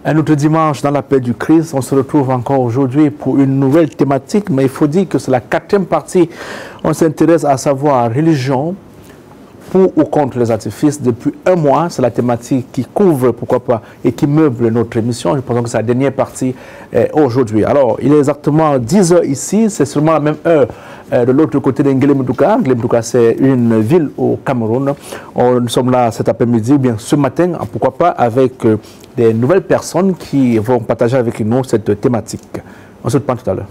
Un autre dimanche dans la paix du Christ, on se retrouve encore aujourd'hui pour une nouvelle thématique, mais il faut dire que c'est la 4e partie. On s'intéresse à savoir religion, pour ou contre les artifices. Depuis un mois, c'est la thématique qui couvre, pourquoi pas, et qui meuble notre émission. Je pense que c'est la dernière partie aujourd'hui. Alors, il est exactement 10 h ici, c'est seulement la même heure de l'autre côté d'Ngelemdouka. Ngelemdouka, c'est une ville au Cameroun. Nous sommes là cet après-midi, ou bien ce matin, pourquoi pas, avec des nouvelles personnes qui vont partager avec nous cette thématique. On se reprend tout à l'heure.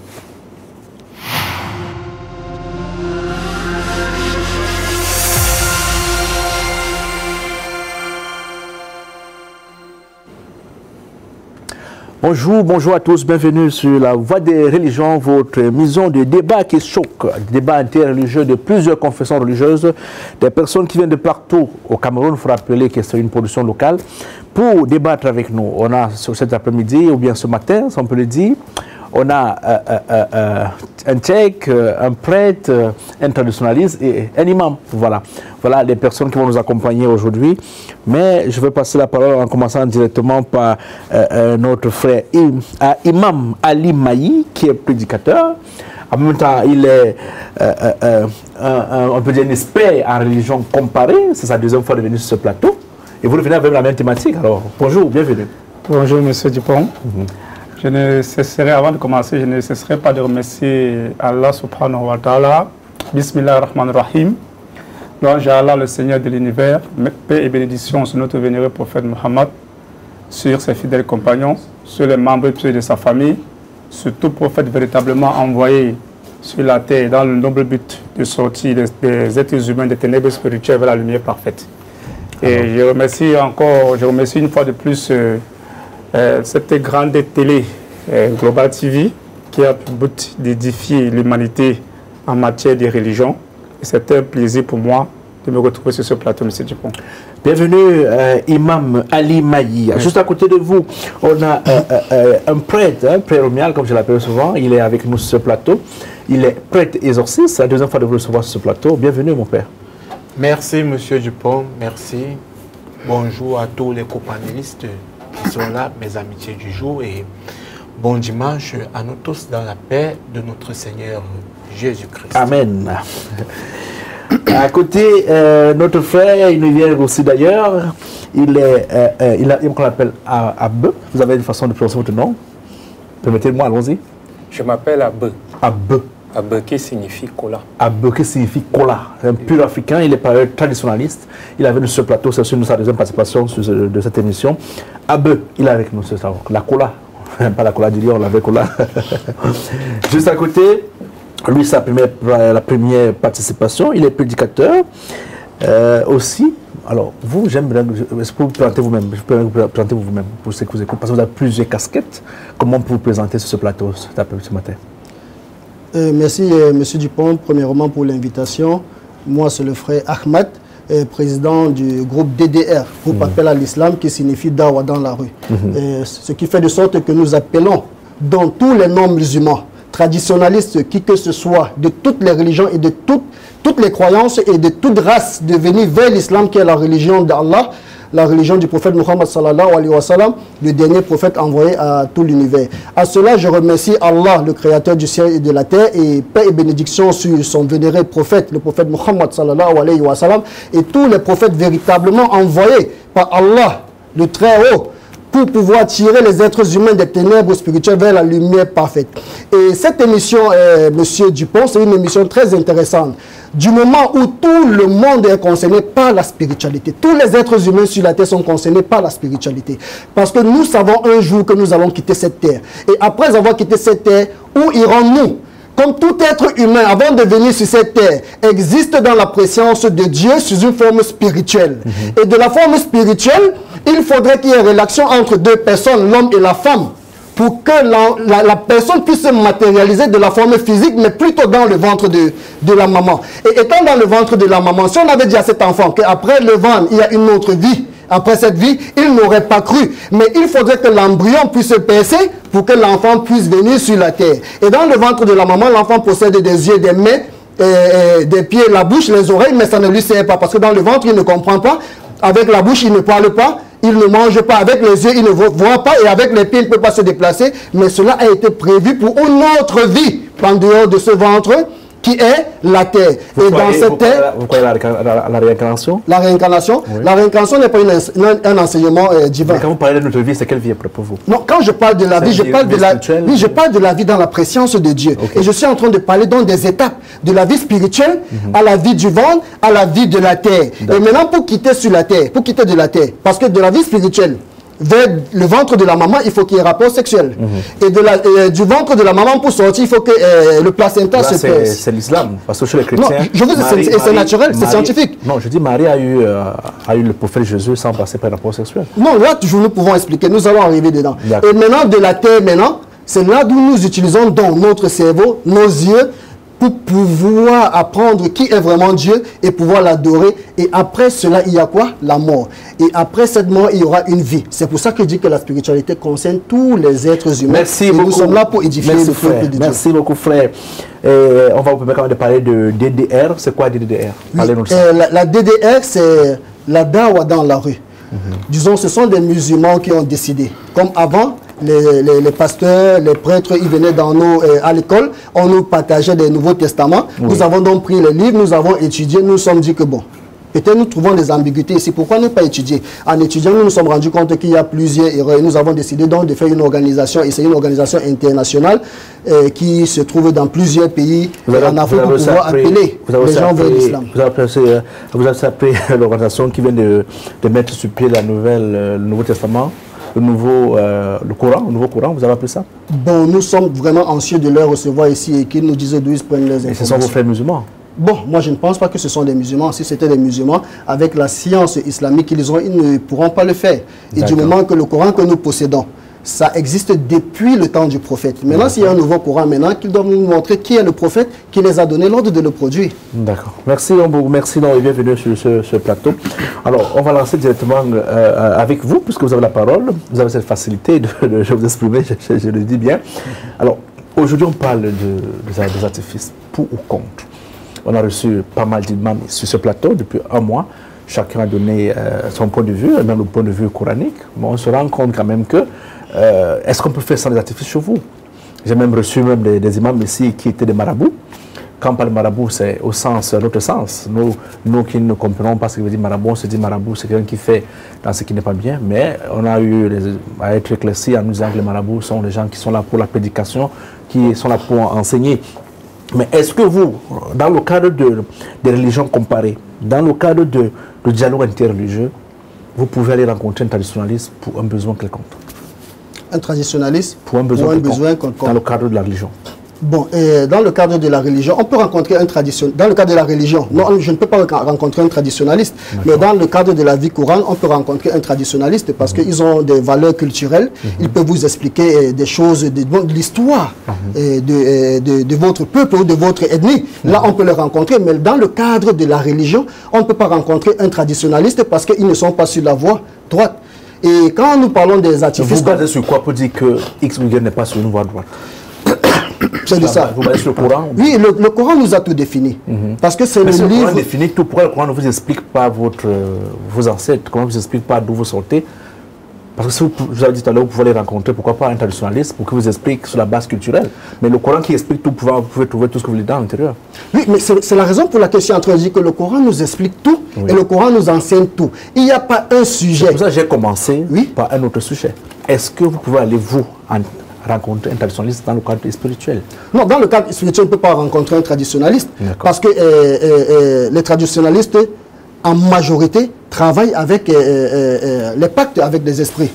Bonjour, bonjour à tous, bienvenue sur la Voix des religions, votre émission de débat qui choque, débat interreligieux de plusieurs confessions religieuses, des personnes qui viennent de partout au Cameroun. Il faut rappeler que c'est une production locale. Pour débattre avec nous, on a sur cet après-midi, ou bien ce matin, si on peut le dire, on a un tchèque, un prêtre, un traditionnaliste et un imam. Voilà les personnes qui vont nous accompagner aujourd'hui. Mais je vais passer la parole en commençant directement par notre frère Imam Ali Mayi, qui est prédicateur. En même temps, il est, on peut dire, un expert en religion comparée. C'est sa 2e fois de venir sur ce plateau. Et vous revenez avec la même thématique. Alors, bonjour, bienvenue. Bonjour, monsieur Dupont. Je ne cesserai, avant de commencer, je ne cesserai pas de remercier Allah subhanahu wa ta'ala. Bismillah ar-Rahman ar-Rahim. Louange à Allah, le Seigneur de l'univers. Paix et bénédiction sur notre vénéré prophète Mohammed, sur ses fidèles compagnons, sur les membres de sa famille, sur tout prophète véritablement envoyé sur la terre dans le noble but de sortir des êtres humains des ténèbres spirituelles vers la lumière parfaite. Et je remercie une fois de plus cette grande télé Global TV qui a pour but d'édifier l'humanité en matière de religion. Et c'est un plaisir pour moi de me retrouver sur ce plateau, M. Dupont. Bienvenue, Imam Ali Mayi. Juste à côté de vous, on a un prêtre, Romial, comme je l'appelle souvent. Il est avec nous sur ce plateau. Il est prêtre exorciste. C'est la 2e fois de vous recevoir sur ce plateau. Bienvenue, mon père. Merci, M. Dupont. Merci. Bonjour à tous les copanélistes qui sont là, mes amitiés du jour, et bon dimanche à nous tous dans la paix de notre Seigneur Jésus-Christ. Amen. À côté, notre frère, il nous vient aussi d'ailleurs, il a qu'on appelle Abbe. Vous avez une façon de prononcer votre nom? Permettez-moi, allons-y. Je m'appelle Abbe. Abbe. Abbe qui signifie cola. Abbe qui signifie cola. Un pur africain, il est par ailleurs traditionnaliste. Il est venu sur ce plateau, c'est sa 2e participation de cette émission. Abbe, il est avec nous ce soir. La cola. Pas la cola du lion, la vraie cola. Juste à côté, lui, c'est la première participation. Il est prédicateur aussi. Alors, vous, j'aime bien. Est-ce que vous vous présentez vous-même? Je peux vous présenter vous-même pour ceux qui vous écoutent. Parce que vous avez plusieurs casquettes. Comment vous vous présenter sur ce plateau ce matin? Merci, M. Dupont, premièrement pour l'invitation. Moi, c'est le frère Ahmed, président du groupe DDR, groupe Appel à l'Islam, qui signifie Dawa dans la rue. Ce qui fait de sorte que nous appelons dans tous les noms musulmans, traditionnalistes, qui que ce soit, de toutes les religions et de toutes les croyances et de toute race, de venir vers l'islam qui est la religion d'Allah, la religion du prophète Mohammed sallallahu alayhi wa sallam, le dernier prophète envoyé à tout l'univers. À cela, je remercie Allah, le créateur du ciel et de la terre, et paix et bénédiction sur son vénéré prophète, le prophète Mohammed sallallahu alayhi wa sallam, et tous les prophètes véritablement envoyés par Allah, le Très-Haut, pour pouvoir tirer les êtres humains des ténèbres spirituelles vers la lumière parfaite. Et cette émission, Monsieur Dupont, c'est une émission très intéressante. Du moment où tout le monde est concerné par la spiritualité, tous les êtres humains sur la terre sont concernés par la spiritualité. Parce que nous savons un jour que nous allons quitter cette terre. Et après avoir quitté cette terre, où irons-nous? Comme tout être humain, avant de venir sur cette terre, existe dans la présence de Dieu sous une forme spirituelle. Et de la forme spirituelle, il faudrait qu'il y ait une relation entre deux personnes, l'homme et la femme, pour que la personne puisse se matérialiser de la forme physique, mais plutôt dans le ventre de la maman. Et étant dans le ventre de la maman, si on avait dit à cet enfant qu'après le ventre, il y a une autre vie, après cette vie, il n'aurait pas cru. Mais il faudrait que l'embryon puisse se percer pour que l'enfant puisse venir sur la terre. Et dans le ventre de la maman, l'enfant possède des yeux, des mains, des pieds, la bouche, les oreilles, mais ça ne lui sert pas. Parce que dans le ventre, il ne comprend pas. Avec la bouche, il ne parle pas. il ne mange pas. Avec les yeux, il ne voit pas. Et avec les pieds, il ne peut pas se déplacer. Mais cela a été prévu pour une autre vie en dehors de ce ventre qui est la terre. Vous croyez la réincarnation? La réincarnation, oui. La réincarnation n'est pas un enseignement divin. Mais quand vous parlez de notre vie, c'est quelle vie pour vous? Non, quand je parle de la vie, je parle de la, oui, je parle de la vie dans la préscience de Dieu. Okay. Et je suis en train de parler dans des étapes de la vie spirituelle à la vie du ventre, à la vie de la terre. Et maintenant, pour quitter sur la terre, pour quitter de la terre, parce que de la vie spirituelle vers le ventre de la maman, il faut qu'il y ait rapport sexuel. Et du ventre de la maman, pour sortir, il faut que le placenta se pèse. C'est l'islam, parce que chez les chrétiens... Non, je vous dis, c'est naturel, c'est scientifique. Non, je dis, Marie a eu le prophète Jésus sans passer par un rapport sexuel. Non, là, toujours nous pouvons expliquer, nous allons arriver dedans. Et maintenant, de la terre, maintenant, c'est là où nous utilisons dans notre cerveau, nos yeux, pour pouvoir apprendre qui est vraiment Dieu et pouvoir l'adorer. Et après cela, il y a quoi? La mort. Et après cette mort, il y aura une vie. C'est pour ça que je dis que la spiritualité concerne tous les êtres humains. Merci et beaucoup. Nous sommes là pour édifier le peuple de Dieu. Merci beaucoup, frère. On va vous permettre quand même de parler de DDR. C'est quoi DDR? Oui, la DDR, c'est la dawa dans la rue. Disons, ce sont des musulmans qui ont décidé. Comme avant, les pasteurs, les prêtres, ils venaient à l'école, on nous partageait des Nouveaux Testaments. Oui. Nous avons donc pris les livres, nous avons étudié, nous nous sommes dit que bon, peut-être nous trouvons des ambiguïtés ici. Pourquoi ne pas étudier? En étudiant, nous nous sommes rendus compte qu'il y a plusieurs erreurs. Et nous avons décidé donc de faire une organisation, et c'est une organisation internationale qui se trouve dans plusieurs pays en Afrique pour pouvoir appeler les gens vers l'islam. Vous avez appelé l'organisation qui vient de mettre sur pied le Nouveau Testament, le Nouveau Coran, vous avez appelé ça? Bon, nous sommes vraiment anxieux de les recevoir ici et qu'ils nous disent d'où ils prennent les informations. Et ce sont vos frères musulmans? Bon, moi je ne pense pas que ce sont des musulmans. Si c'était des musulmans, avec la science islamique qu'ils ont, ils ne pourront pas le faire. Et du moment que le Coran que nous possédons, ça existe depuis le temps du prophète. Maintenant, s'il y a un nouveau Coran, maintenant, qu'ils doivent nous montrer qui est le prophète qui les a donné l'ordre de le produire. D'accord. Merci, merci et bienvenue sur ce plateau. Alors, on va lancer directement avec vous, puisque vous avez la parole. Vous avez cette facilité de vous exprimer, je le dis bien. Alors, aujourd'hui, on parle des artifices pour ou contre. On a reçu pas mal d'imams sur ce plateau depuis un mois. Chacun a donné son point de vue, même le point de vue coranique. Mais on se rend compte quand même que est-ce qu'on peut faire sans les artifices chez vous? J'ai même reçu des imams ici qui étaient des marabouts. Quand on parle de marabout, c'est au sens, l'autre sens. Nous qui ne comprenons pas ce que veut dire marabout, on se dit marabout, c'est quelqu'un qui fait dans ce qui n'est pas bien. Mais on a eu à être éclaircis en nous disant que les marabouts sont des gens qui sont là pour la prédication, qui sont là pour enseigner. Mais est-ce que vous, dans le cadre des religions comparées, dans le cadre de dialogue interreligieux, vous pouvez aller rencontrer un traditionnaliste pour un besoin quelconque? Un traditionnaliste pour un besoin quelconque dans le cadre de la religion? Bon, dans le cadre de la religion, on peut rencontrer un traditionnaliste. Dans le cadre de la religion, non, je ne peux pas rencontrer un traditionnaliste. Mais dans le cadre de la vie courante, on peut rencontrer un traditionnaliste parce qu'ils ont des valeurs culturelles. Ils peuvent vous expliquer des choses de l'histoire de votre peuple ou de votre ethnie. Là, on peut le rencontrer. Mais dans le cadre de la religion, on ne peut pas rencontrer un traditionnaliste parce qu'ils ne sont pas sur la voie droite. Et quand nous parlons des artifices... Vous basez sur quoi pour dire que X ou Y n'est pas sur une voie droite? C'est de ça. Vous basez sur le Coran? Oui, le Coran nous a tout défini. Parce que c'est le livre... Le Coran définit tout. Pourquoi le Coran ne vous explique pas vos ancêtres? Comment ne vous explique pas d'où vous sortez? Parce que si vous avez dit tout à l'heure, vous pouvez les rencontrer, pourquoi pas un traditionnaliste pour qu'il vous explique sur la base culturelle. Mais le Coran qui explique tout, vous pouvez trouver tout ce que vous voulez dans l'intérieur. Oui, mais c'est la raison pour laquelle je suis en train de dire que le Coran nous explique tout et le Coran nous enseigne tout. Il n'y a pas un sujet. C'est pour ça que j'ai commencé par un autre sujet. Est-ce que vous pouvez aller, vous, rencontrer un traditionnaliste dans le cadre spirituel? Non, dans le cadre spirituel, on ne peut pas rencontrer un traditionnaliste. Parce que les traditionnalistes, en majorité, travaillent avec les pactes avec des esprits.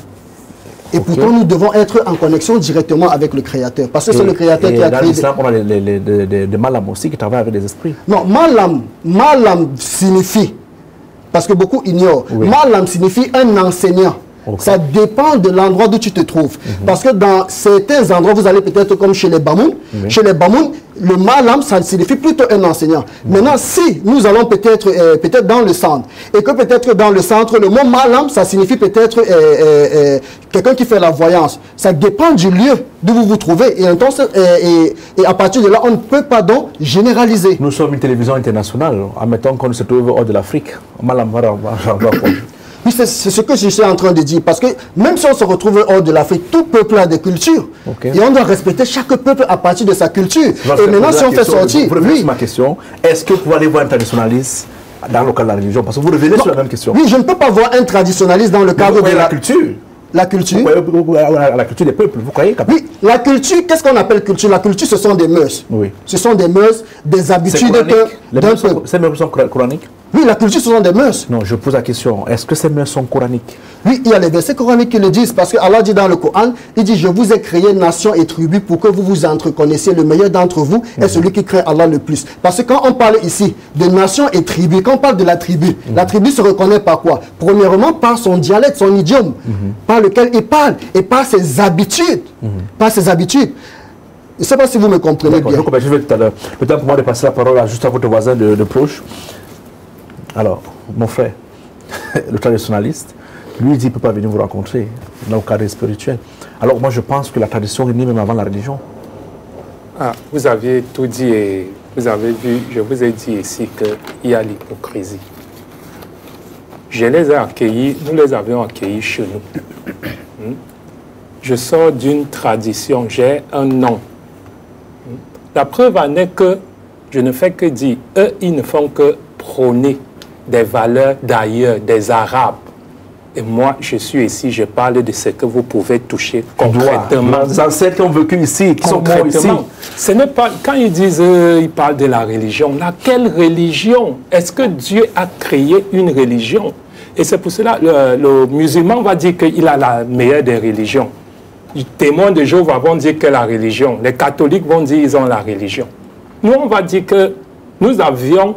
Et pourtant, nous devons être en connexion directement avec le Créateur. Parce que c'est le Créateur qui a créé... Dans l'islam, on a des malams aussi qui travaillent avec des esprits. Non, malam signifie, parce que beaucoup ignorent, malam signifie un enseignant. Ça dépend de l'endroit où tu te trouves. Parce que dans certains endroits, vous allez peut-être comme chez les Bamoun. Chez les Bamoun, le malam, ça signifie plutôt un enseignant. Maintenant, si nous allons peut-être dans le centre, et que peut-être dans le centre, le mot malam, ça signifie peut-être quelqu'un qui fait la voyance. Ça dépend du lieu d'où vous vous trouvez. Et à partir de là, on ne peut pas donc généraliser. Nous sommes une télévision internationale. Admettons qu'on se trouve hors de l'Afrique. Malam va Oui, c'est ce que je suis en train de dire. Parce que même si on se retrouve hors de l'Afrique, tout peuple a des cultures. Et on doit respecter chaque peuple à partir de sa culture. Et maintenant, si on fait sortir... Oui, ma question. Est-ce que vous pouvez aller voir un traditionnaliste dans le cadre de la religion? Parce que vous revenez sur la même question. Oui, je ne peux pas voir un traditionnaliste dans le cadre de la culture. La culture. La culture des peuples, vous croyez? Oui, la culture, qu'est-ce qu'on appelle culture? La culture, ce sont des mœurs. Oui. Ce sont des mœurs, des habitudes d'un peuple. Ces mœurs sont coraniques? Oui, la culture, ce sont des mœurs. Non, je pose la question. Est-ce que ces mœurs sont coraniques? Oui, il y a les versets coraniques qui le disent. Parce que Allah dit dans le Coran, il dit, je vous ai créé nation et tribu pour que vous vous entreconnaissiez. Le meilleur d'entre vous est celui qui craint Allah le plus. Parce que quand on parle ici de nation et tribu, quand on parle de la tribu se reconnaît par quoi? Premièrement, par son dialecte, son idiome, par lequel il parle, et par ses habitudes. Par ses habitudes. Je ne sais pas si vous me comprenez bien. Je vais tout à l'heure. Le temps pour moi de passer la parole juste à votre voisin de proche. Alors, mon frère, le traditionnaliste, lui, il dit qu'il ne peut pas venir vous rencontrer dans le cadre spirituel. Alors, moi, je pense que la tradition est née même avant la religion. Ah, vous avez tout dit et vous avez vu, je vous ai dit ici qu'il y a l'hypocrisie. Je les ai accueillis, nous les avions accueillis chez nous. Je sors d'une tradition, j'ai un nom. La preuve en est que je ne fais que dire, eux, ils ne font que prôner des valeurs d'ailleurs, des Arabes. Et moi, je suis ici, je parle de ce que vous pouvez toucher concrètement. Les ancêtres qui ont vécu ici, qui sont morts ici. Ce n'est pas, quand ils disent, ils parlent de la religion, laquelle religion? Est-ce que Dieu a créé une religion? Et c'est pour cela, le musulman va dire qu'il a la meilleure des religions. Les témoins de Jéhovah vont dire que la religion. Les catholiques vont dire qu'ils ont la religion. Nous, on va dire que nous avions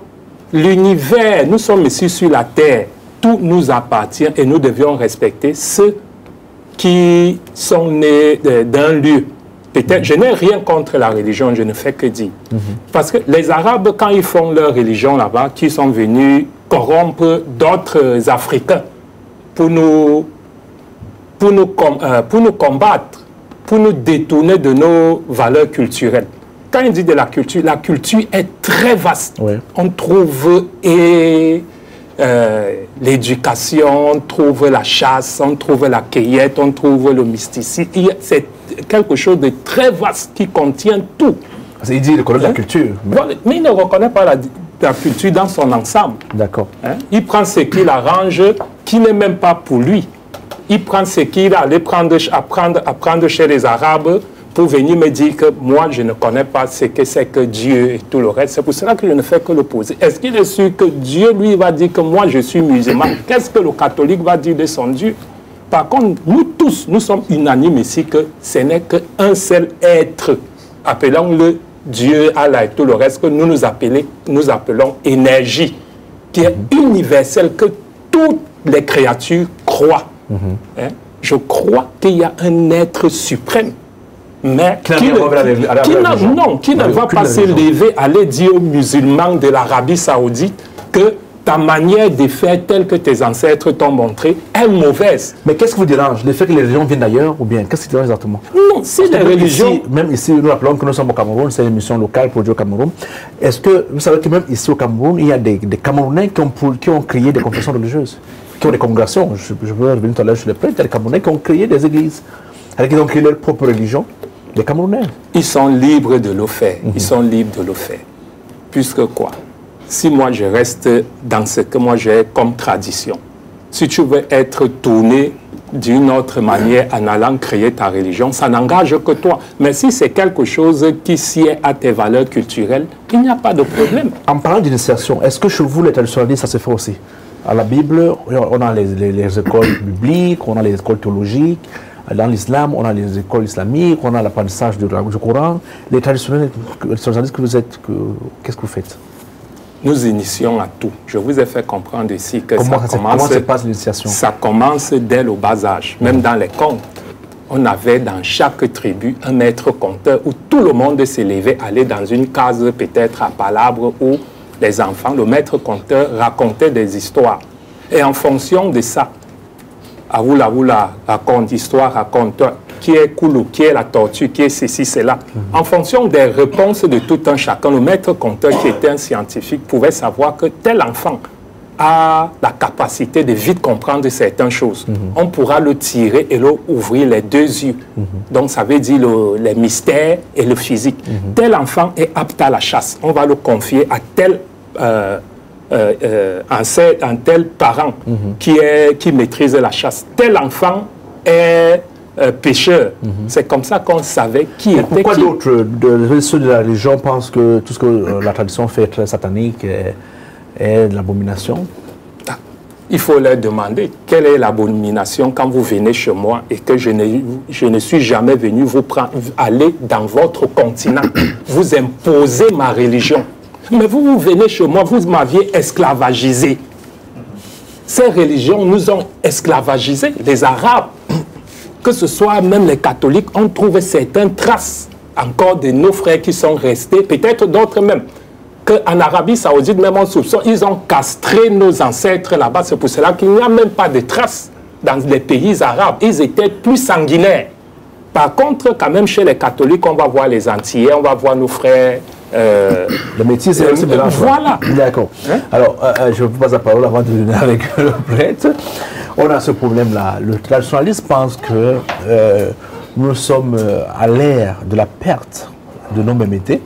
l'univers, nous sommes ici sur la terre, tout nous appartient et nous devions respecter ceux qui sont nés d'un lieu. Peut-être, je n'ai rien contre la religion, je ne fais que dire. Parce que les Arabes, quand ils font leur religion là-bas, qui sont venus corrompre d'autres Africains pour nous combattre, pour nous détourner de nos valeurs culturelles. Quand il dit de la culture est très vaste. Oui. On trouve l'éducation, on trouve la chasse, on trouve la cueillette, on trouve le mysticisme. C'est quelque chose de très vaste qui contient tout. Il dit qu'il reconnaît la culture. Mais il ne reconnaît pas la culture dans son ensemble. D'accord. Il prend ce qu'il arrange, qui n'est même pas pour lui. Il prend ce qu'il a allé apprendre chez les Arabes, pour venir me dire que moi, je ne connais pas ce que c'est que Dieu et tout le reste. C'est pour cela que je ne fais que l'opposer. Est-ce qu'il est sûr que Dieu, lui, va dire que moi, je suis musulman? Qu'est-ce que le catholique va dire de son Dieu? Par contre, nous tous, nous sommes unanimes ici que ce n'est qu'un seul être. Appelons-le Dieu, Allah et tout le reste, que nous appelons énergie, qui est universelle, que toutes les créatures croient. Je crois qu'il y a un être suprême. Mais qui ne va pas se lever, aller dire aux musulmans de l'Arabie Saoudite que ta manière de faire telle que tes ancêtres t'ont montré est mauvaise. Mais qu'est-ce qui vous dérange? Le fait que les religions viennent d'ailleurs ou bien? Qu'est-ce qui dérange exactement? Non, si les religions... Même ici, nous rappelons que nous sommes au Cameroun, c'est une mission locale produite au Cameroun. Est-ce que vous savez que même ici au Cameroun, il y a des Camerounais qui ont créé des confessions religieuses, qui ont des congrégations? Je veux revenir tout à l'heure sur les prêtres. Il y a des Camerounais qui ont créé des églises, qui ont créé leur propre religion. Les Camerounais. Ils sont libres de le faire. Ils sont libres de le faire. Puisque quoi? Si moi je reste dans ce que moi j'ai comme tradition, si tu veux être tourné d'une autre manière en allant créer ta religion, ça n'engage que toi. Mais si c'est quelque chose qui sied à tes valeurs culturelles, il n'y a pas de problème. En parlant d'initiation, est-ce que chez vous, les traditionnalistes, ça se fait aussi? À la Bible, on a les écoles bibliques, on a les écoles théologiques. Dans l'islam, on a les écoles islamiques, on a l'apprentissage du Coran. Les traditionnalistes que vous êtes, qu'est-ce que vous faites? Nous initions à tout. Je vous ai fait comprendre ici que comment se passe l'initiation? Ça commence dès le bas âge. Même dans les contes, on avait dans chaque tribu un maître conteur où tout le monde s'élevait, allait dans une case peut-être à Palabre où les enfants, le maître conteur racontait des histoires. Et en fonction de ça, Aoula raconte, histoire raconte, qui est Koulou, qui est la tortue, qui est ceci, cela. En fonction des réponses de tout un chacun, le maître conteur qui était un scientifique pouvait savoir que tel enfant a la capacité de vite comprendre certaines choses. On pourra le tirer et le ouvrir les deux yeux. Donc, ça veut dire les mystères et le physique. Tel enfant est apte à la chasse. On va le confier à tel un tel parent qui maîtrise la chasse. Tel enfant est pêcheur. C'est comme ça qu'on savait qui était pourquoi qui. Pourquoi d'autres, ceux de la religion, pensent que tout ce que la tradition fait très satanique est de l'abomination? Il faut leur demander quelle est l'abomination quand vous venez chez moi et que je ne suis jamais venu vous prendre, aller dans votre continent, vous imposer ma religion. Mais vous venez chez moi, vous m'aviez esclavagisé. Ces religions nous ont esclavagisés. Les Arabes, que ce soit même les catholiques, ont trouvé certaines traces encore de nos frères qui sont restés, peut-être d'autres même. Qu'en Arabie Saoudite, même en soupçon, ils ont castré nos ancêtres là-bas. C'est pour cela qu'il n'y a même pas de traces dans les pays arabes. Ils étaient plus sanguinaires. Par contre, quand même, chez les catholiques, on va voir les Antillais, on va voir nos frères. Le métier, c'est aussi mélange. Voilà. D'accord. Hein? Alors, je vous passe la parole avant de venir avec le prêtre. On a ce problème-là. Le traditionnaliste pense que nous sommes à l'ère de la perte de nos mémétés,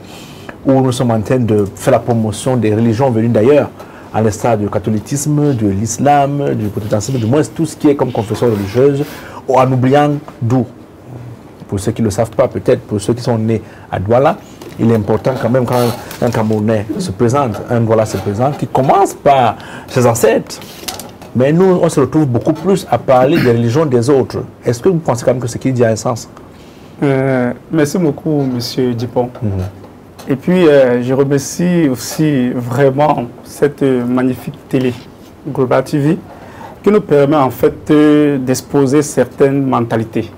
où nous sommes en train de faire la promotion des religions venues d'ailleurs, à l'instar du catholicisme, de l'islam, du protestantisme, du moins tout ce qui est comme confession religieuse, en oubliant d'où. Pour ceux qui ne le savent pas, peut-être pour ceux qui sont nés à Douala, il est important quand même quand un Camerounais se présente, un Douala se présente, qui commence par ses ancêtres. Mais nous, on se retrouve beaucoup plus à parler des religions des autres. Est-ce que vous pensez quand même que ce qu'il dit a un sens? Merci beaucoup, M. Dupont. Et puis, je remercie aussi vraiment cette magnifique télé, Global TV, qui nous permet en fait d'exposer certaines mentalités.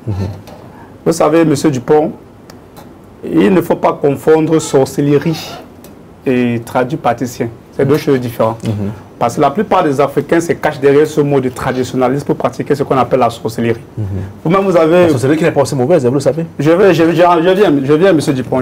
Vous savez, M. Dupont, il ne faut pas confondre sorcellerie et tradipraticien. C'est deux choses différentes. Parce que la plupart des Africains se cachent derrière ce mot de traditionnalisme pour pratiquer ce qu'on appelle la sorcellerie. Vous-même, vous avez... La sorcellerie qui n'est pas aussi mauvaise, vous le savez. Je viens, M. Dupont,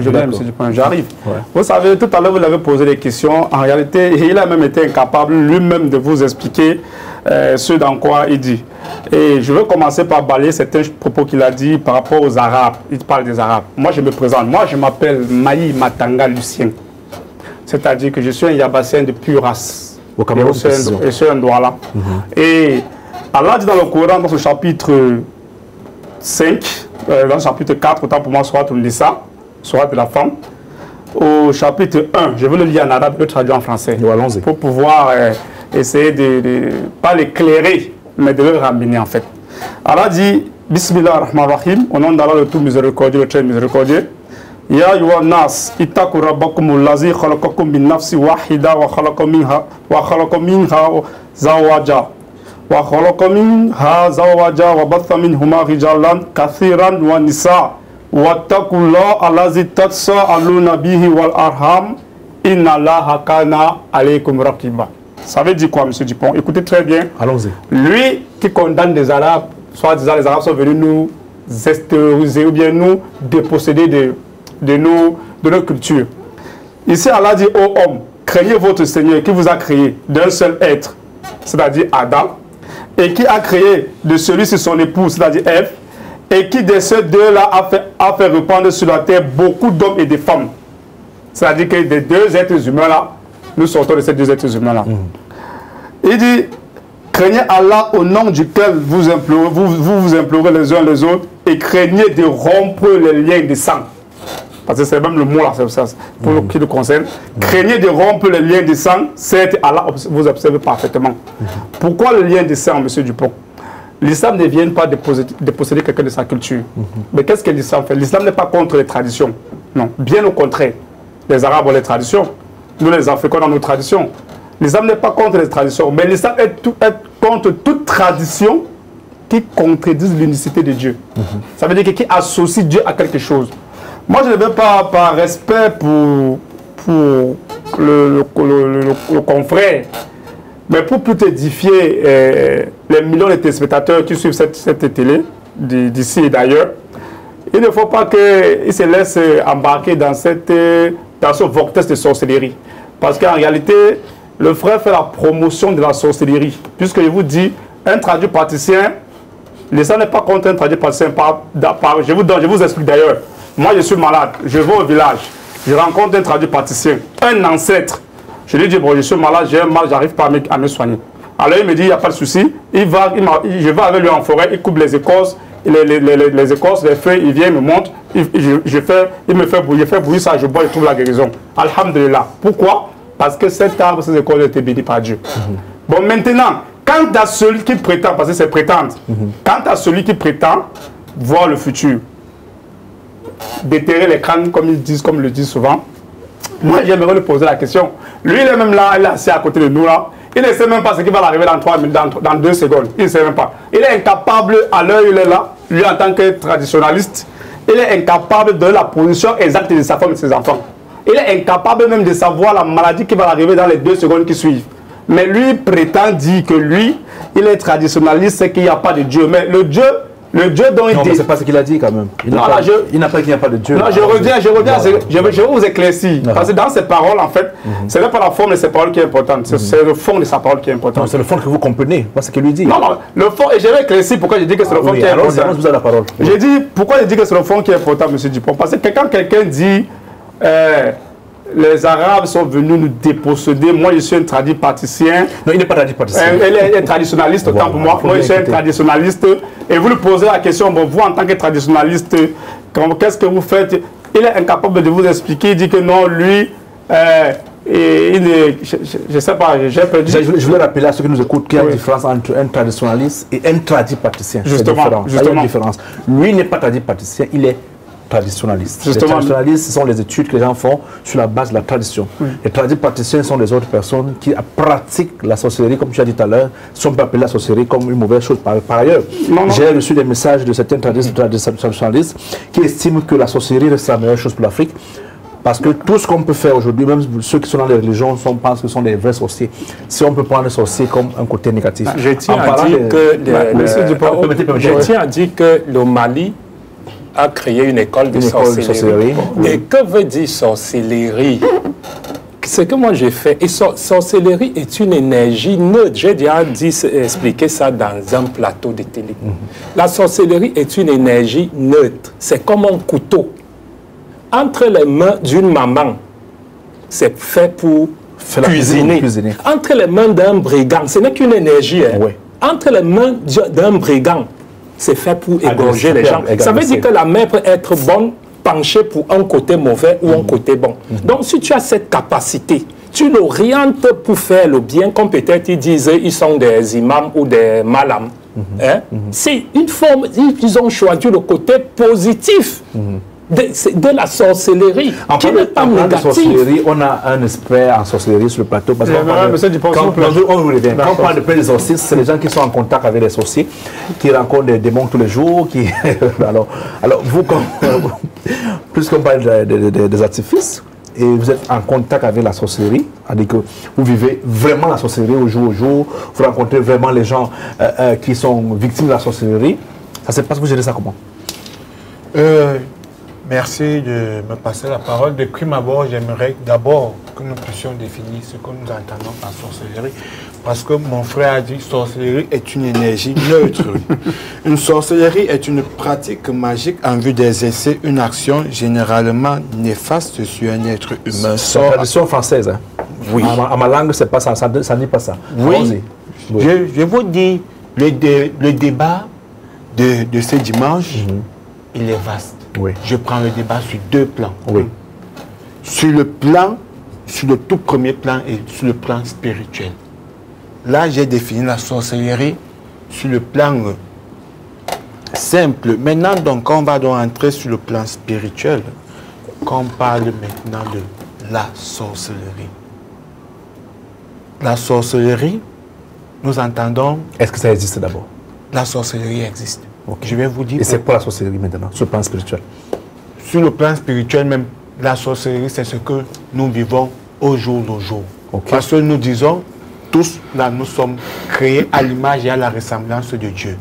j'arrive. Vous savez, tout à l'heure, vous l'avez posé des questions. En réalité, il a même été incapable lui-même de vous expliquer ce dans quoi il dit. Et je veux commencer par balayer certains propos qu'il a dit par rapport aux Arabes. Il parle des Arabes. Moi, je me présente. Moi, je m'appelle Maï Matanga Lucien. C'est-à-dire que je suis un Yabassien de pure race. Au Cameroun, et c'est un Douala. Et Allah dit dans le Coran, dans ce chapitre 5, dans le chapitre 4, autant pour moi, Surat al-Nisa, Surat de la femme, au chapitre 1, je vais le lire en arabe, le traduire en français, pour pouvoir essayer de pas l'éclairer, mais de le ramener en fait. Allah dit, Bismillah ar-Rahman ar-Rahim, au nom d'Allah le tout miséricordieux, le très miséricordieux. Ya ayyuhan nas ittaqu rabbakum allazi khalaqakum min nafsin wahida wa khalaqa minha zawjaha wa batha minhuma rijalan kathiran wa nisaa wattaqullaha allazi tasaaluna bihi wal arham inna Allaha kana alaykum raqiba. Ça veut dire quoi, M. Dupont? Écoutez très bien. Allons-y. Lui qui condamne des Arabes, soit disant les Arabes sont venus nous extérioriser ou bien nous déposséder de nos cultures. Ici, Allah dit aux hommes, craignez votre Seigneur qui vous a créé d'un seul être, c'est-à-dire Adam, et qui a créé de celui-ci son épouse, c'est-à-dire Ève, et qui de ces deux-là a fait répandre sur la terre beaucoup d'hommes et de femmes. C'est-à-dire que des deux êtres humains-là, nous sortons de ces deux êtres humains-là. Il dit, craignez Allah au nom duquel vous implorez les uns les autres, et craignez de rompre les liens de sang. Parce que c'est même le mot là, pour ce qui nous concerne. Craignez de rompre les liens de sang, certes, Allah vous observe parfaitement. Pourquoi le lien de sang, M. Dupont? L'islam ne vient pas de posséder quelqu'un de sa culture. Mais qu'est-ce que l'islam fait? L'islam n'est pas contre les traditions. Non, bien au contraire. Les Arabes ont les traditions. Nous, les Africains, ont nos traditions. L'islam n'est pas contre les traditions, mais l'islam est contre toute tradition qui contredise l'unicité de Dieu. Ça veut dire qui associe Dieu à quelque chose. Moi, je ne veux pas, par respect pour le confrère, mais pour plus édifier les millions de téléspectateurs qui suivent cette télé, d'ici et d'ailleurs, il ne faut pas qu'ils se laissent embarquer dans ce vortex de sorcellerie. Parce qu'en réalité, le frère fait la promotion de la sorcellerie. Puisque je vous dis, un tradipraticien, ça n'est pas contre un tradipraticien. Je vous explique d'ailleurs. Moi, je suis malade, je vais au village, je rencontre un tradipraticien, un ancêtre. Je lui dis, bon, je suis malade, j'ai un mal, j'arrive pas à me soigner. Alors il me dit, il n'y a pas de souci. Je vais avec lui en forêt, il coupe les écorces, les écorces, les feuilles, il vient, il me montre, il me fait bouillir ça, je bois, je trouve la guérison. Alhamdulillah. Pourquoi? Parce que cet arbre, ces écorces ont été bénies par Dieu. Bon, maintenant, quant à celui qui prétend, parce que c'est prétendre, quant à celui qui prétend voir le futur, déterrer les crânes, comme ils disent, comme le disent souvent, moi j'aimerais lui poser la question. Lui, il est même là, il est assis à côté de nous là. Il ne sait même pas ce qui va l'arriver dans 3 minutes, dans 2 secondes. Il ne sait même pas. Il est incapable, à l'heure où il est là, lui en tant que traditionnaliste, il est incapable de la position exacte de sa femme et de ses enfants. Il est incapable même de savoir la maladie qui va l'arriver dans les 2 secondes qui suivent. Mais lui prétend dire que lui, il est traditionnaliste, c'est qu'il n'y a pas de Dieu. Mais le Dieu dont il dit... Non, mais c'est pas ce qu'il a dit quand même. Il n'a pas dit qu'il n'y a pas de Dieu. Non, je reviens, je vais vous éclaircir. Parce que dans ces paroles, en fait, ce n'est pas la forme de ces paroles qui est importante, c'est le fond de sa parole qui est important. Non, c'est le fond que vous comprenez, pas ce qu'il lui dit. Non, le fond, et je vais éclaircir pourquoi je dis que c'est le fond qui est important. Alors, vous avez la parole. J'ai dit, pourquoi je dis que c'est le fond qui est important, M. Dupont? Parce que quand quelqu'un dit... les Arabes sont venus nous déposséder. Moi, je suis un tradipraticien. Non, il n'est pas tradipraticien. Il est un traditionnaliste, autant pour moi. Moi, je suis un traditionnaliste. Et vous lui posez la question, bon, vous, en tant que traditionnaliste, qu'est-ce que vous faites? Il est incapable de vous expliquer. Il dit que non, lui, je ne sais pas, j'ai perdu. Je voulais rappeler à ceux qui nous écoutent qu'il y a une différence entre un traditionnaliste et un tradipraticien. Justement. Il y a une différence. Lui n'est pas tradipraticien, il est traditionnalistes. Justement. Les traditionnalistes, ce sont les études que les gens font sur la base de la tradition. Les tradipraticiens sont les autres personnes qui pratiquent la sorcellerie, comme tu as dit tout à l'heure, sont pas appelées la sorcellerie comme une mauvaise chose par ailleurs. J'ai reçu des messages de certains traditionnalistes qui estiment que la sorcellerie reste la meilleure chose pour l'Afrique. Parce que tout ce qu'on peut faire aujourd'hui, même ceux qui sont dans les religions, pensent que ce sont des vrais sorciers. Si on peut prendre les sorciers comme un côté négatif. Je tiens à dire que le Mali a créé une école de sorcellerie. Et que veut dire sorcellerie? Ce que moi j'ai fait, et sorcellerie est une énergie neutre. J'ai déjà expliqué ça dans un plateau de télé. La sorcellerie est une énergie neutre. C'est comme un couteau. Entre les mains d'une maman, c'est fait pour cuisiner. Entre les mains d'un brigand, ce n'est qu'une énergie. Entre les mains d'un brigand, c'est fait pour égorger les gens. Ça veut dire que la main peut être bonne, penchée pour un côté mauvais ou un côté bon. Donc, si tu as cette capacité, tu l'orientes pour faire le bien, comme peut-être ils disent ils sont des imams ou des malams. C'est une forme, ils ont choisi le côté positif de la sorcellerie, qui n'est pas négative. On a un expert en sorcellerie sur le plateau. Parce quand on parle de plein d'exorcistes, c'est les gens qui sont en contact avec les sorciers, qui rencontrent des démons tous les jours. alors vous, plus qu'on parle des artifices, et vous êtes en contact avec la sorcellerie, c'est-à-dire que vous vivez vraiment la sorcellerie au jour, vous rencontrez vraiment les gens qui sont victimes de la sorcellerie. Ça se passe, vous gérez ça comment? Merci de me passer la parole. De prime abord, j'aimerais d'abord que nous puissions définir ce que nous entendons par sorcellerie. Parce que mon frère a dit que sorcellerie est une énergie neutre. Une sorcellerie est une pratique magique en vue d'exercer une action généralement néfaste sur un être humain. C'est la tradition française. Hein? Oui. À ma langue, c'est pas ça, ça ne dit pas ça. Oui. Je vous dis, le débat de ce dimanche, il est vaste. Oui. Je prends le débat sur 2 plans. Oui. Sur le tout premier plan et sur le plan spirituel. Là, j'ai défini la sorcellerie sur le plan simple. Maintenant, donc, on va donc entrer sur le plan spirituel. Quand on parle maintenant de la sorcellerie. La sorcellerie, nous entendons... Est-ce que ça existe d'abord? La sorcellerie existe. Okay. Je vais vous dire... Et c'est quoi la sorcellerie maintenant, sur le plan spirituel? Sur le plan spirituel même, la sorcellerie, c'est ce que nous vivons au jour le jour. Okay. Parce que nous disons, tous là, nous sommes créés à l'image et à la ressemblance de Dieu.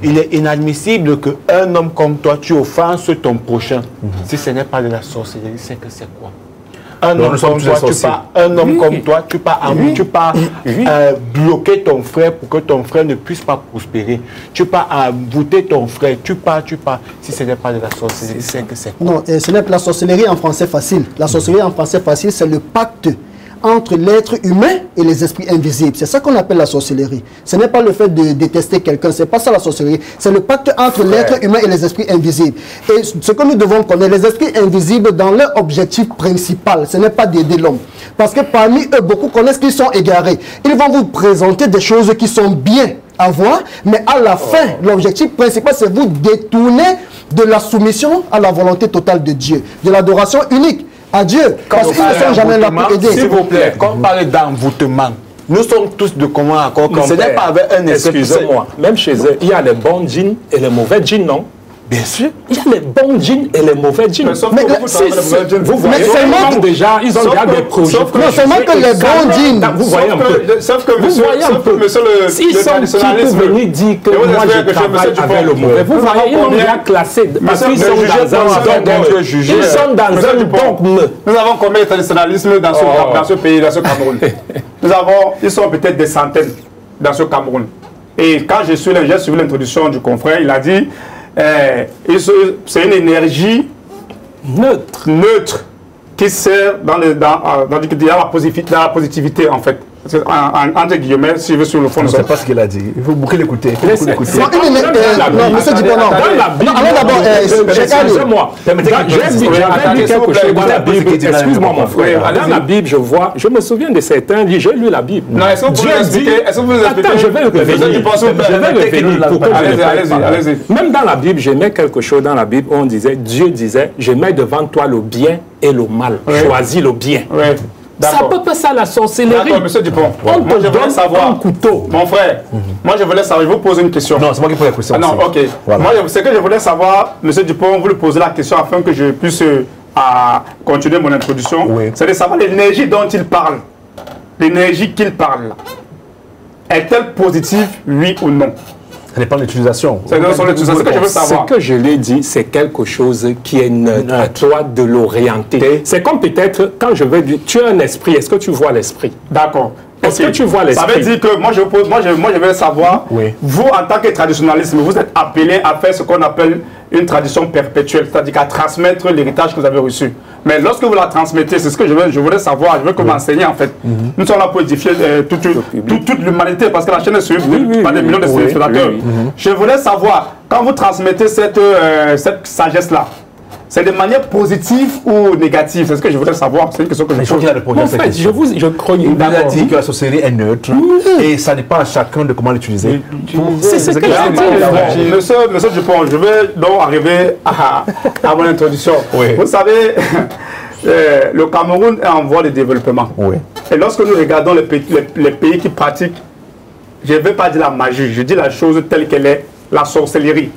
Il est inadmissible qu'un homme comme toi, tu offenses ton prochain. Si ce n'est pas de la sorcellerie, c'est que c'est quoi? un homme comme toi, tu pas bloquer ton frère pour que ton frère ne puisse pas prospérer. Tu pas voûter ton frère. Tu pas. Si ce n'est pas de la sorcellerie, c'est que c'est quoi? Non, ce n'est pas la sorcellerie en français facile. La sorcellerie en français facile, c'est le pacte entre l'être humain et les esprits invisibles. C'est ça qu'on appelle la sorcellerie. Ce n'est pas le fait de détester quelqu'un, c'est pas ça la sorcellerie. C'est le pacte entre l'être humain et les esprits invisibles. Et ce que nous devons connaître, les esprits invisibles, dans leur objectif principal, ce n'est pas d'aider l'homme. Parce que parmi eux, beaucoup connaissent qu'ils sont égarés. Ils vont vous présenter des choses qui sont bien à voir, mais à la fin, l'objectif principal, c'est vous détourner de la soumission à la volonté totale de Dieu, de l'adoration unique à Dieu, parce qu'ils ne sont jamais là pour aider. S'il vous plaît, quand on parle d'envoûtement, nous sommes tous de commun accord. Ce n'est pas avec un esprit. Excusez-moi, même chez eux, il y a les bons djinns et les mauvais djinns, non? Bien sûr. Il y a les bons djinns et les mauvais djinns. Vous voyez, déjà, ils ont déjà des projets. Non seulement que les bons djinns. Vous voyez un peu. Sauf que monsieur s'ils sont qui pour venir dire que moi je travaille avec le mauvais. Vous voyez, ils ont déjà classé. Parce qu'ils sont dans un dogme. Nous avons combien de traditionnalisme dans ce pays, dans ce Cameroun? Ils sont peut-être des centaines dans ce Cameroun. Et quand j'ai suivi l'introduction du confrère, il a dit c'est une énergie neutre qui sert dans la positivité en fait. Entre guillemets, si je veux sur le fond. Je ne sais pas ce qu'il a dit. Il faut beaucoup l'écouter. Non, monsieur Dupont, non. Allons d'abord, excusez-moi. J'ai lu quelque chose dans la Bible. Excuse-moi, mon frère. Dans la Bible, je me souviens de certains livres. J'ai lu la Bible. Non, est-ce que vous expliquez? Attends, je vais revenir. Allez-y. Même dans la Bible, j'aimais quelque chose dans la Bible où on disait, Dieu disait, je mets devant toi le bien et le mal. Choisis le bien. Ça peut pas ça la sorcellerie. D'accord, monsieur Dupont. On te donne un couteau. Mon frère, moi je voulais savoir, je vous pose une question. Non, c'est moi qui pose la question. Non, ok. Voilà. Moi, ce que je voulais savoir, monsieur Dupont, vous lui posez la question afin que je puisse continuer mon introduction. Oui. C'est de savoir l'énergie dont il parle. L'énergie qu'il parle. Est-elle positive, oui ou non? Ça dépend de l'utilisation. C'est ce que je veux savoir. Ce que je l'ai dit, c'est quelque chose qui est neutre. À toi de l'orienter. C'est comme peut-être, quand je vais dire, tu as un esprit, est-ce que tu vois l'esprit? D'accord. Est-ce que tu vois l'esprit? Ça veut dire que moi je veux savoir, vous en tant que traditionnaliste, vous êtes appelé à faire ce qu'on appelle une tradition perpétuelle, c'est-à-dire à transmettre l'héritage que vous avez reçu. Mais lorsque vous la transmettez, c'est ce que je voulais savoir, je veux que vous m'enseignez en fait. Nous sommes là pour édifier toute l'humanité, parce que la chaîne est suivie par des millions de spectateurs. Je voulais savoir, quand vous transmettez cette sagesse-là, c'est de manière positive ou négative? C'est ce que je voudrais savoir. C'est une question que je pose. En fait, je crois qu'il a dit que la sorcellerie est neutre et ça dépend à chacun de comment l'utiliser. C'est ce que j'ai dit. Monsieur Dupont, je vais donc arriver à mon introduction. Vous savez, le Cameroun est en voie de développement. Et lorsque nous regardons les pays qui pratiquent, je ne vais pas dire la magie, je dis la chose telle qu'elle est, la sorcellerie.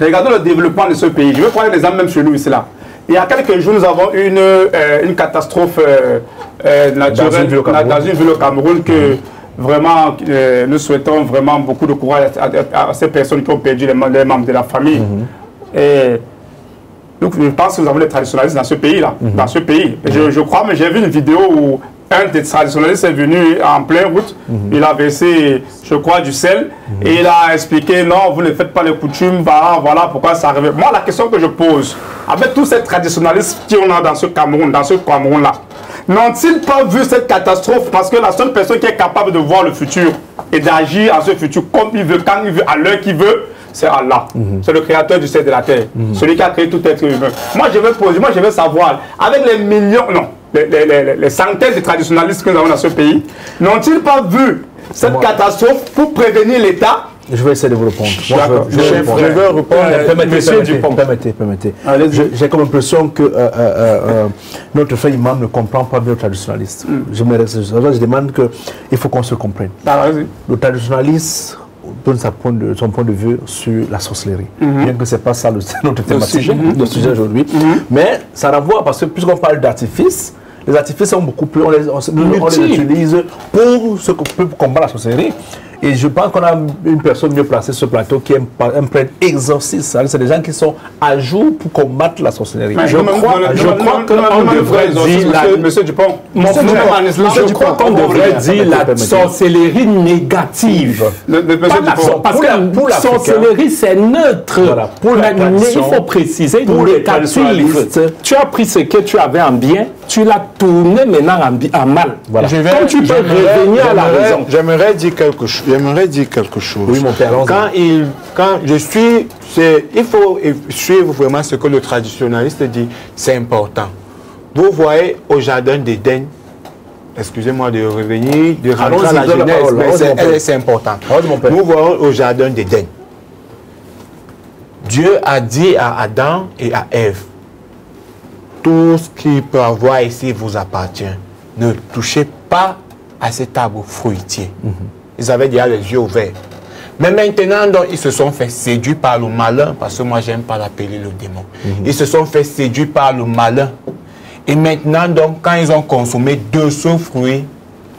Regardons le développement de ce pays. Je vais prendre l'exemple même chez nous ici là. Il y a quelques jours, nous avons une catastrophe naturelle dans une ville au Cameroun que vraiment nous souhaitons vraiment beaucoup de courage à ces personnes qui ont perdu les membres de la famille. Et donc je pense que nous avons des traditionnalistes dans ce pays là. Dans ce pays. Je crois, mais j'ai vu une vidéo où un des traditionnalistes est venu en pleine route, il a versé, je crois, du sel, et il a expliqué, non, vous ne faites pas les coutumes, voilà pourquoi ça arrive. Moi, la question que je pose, avec tous ces traditionnalistes qui on a dans ce Cameroun-là, n'ont-ils pas vu cette catastrophe? Parce que la seule personne qui est capable de voir le futur et d'agir en ce futur comme il veut, quand il veut, à l'heure qu'il veut, c'est Allah. C'est le créateur du ciel et de la terre. Celui qui a créé tout être humain. Moi, je veux savoir, avec les millions, non, les centaines de traditionnalistes que nous avons dans ce pays, n'ont-ils pas vu cette catastrophe pour prévenir l'État? Je vais essayer de vous répondre. Je veux répondre. Permettez. J'ai comme l'impression que notre frère imam ne comprend pas bien le traditionnaliste. Je demande qu'il faut qu'on se comprenne. Le traditionnaliste donne son point de vue sur la sorcellerie. Bien que ce n'est pas ça notre thématique, notre sujet aujourd'hui. Mais ça renvoie, parce que puisqu'on parle d'artifices, les artifices sont beaucoup plus, on les utilise pour combattre la sorcellerie. Et je pense qu'on a une personne mieux placée sur ce plateau qui est un prêtre exorciste. C'est des gens qui sont à jour pour combattre la sorcellerie. Je crois qu'on devrait dire... Monsieur Dupont, je crois qu'on devrait dire la sorcellerie négative. Parce que la sorcellerie, c'est neutre. Il faut préciser, négative. Tu as pris ce que tu avais en bien, tu l'as tourné maintenant en mal. Voilà. Comme tu peux revenir à la raison. J'aimerais dire quelque chose. Oui, mon père. Quand je suis... Il faut suivre vraiment ce que le traditionnaliste dit. C'est important. Vous voyez au jardin d'Éden, excusez-moi de revenir, de rentrer à la Genèse, mais c'est important. Nous voyons au jardin d'Éden. Dieu a dit à Adam et à Ève, tout ce qui peut avoir ici vous appartient. Ne touchez pas à cet arbre fruitier. Ils avaient déjà les yeux ouverts. Mais maintenant, donc, ils se sont fait séduire par le malin, parce que moi, j'aime pas l'appeler le démon. Ils se sont fait séduire par le malin. Et maintenant, donc, quand ils ont consommé de ce fruit,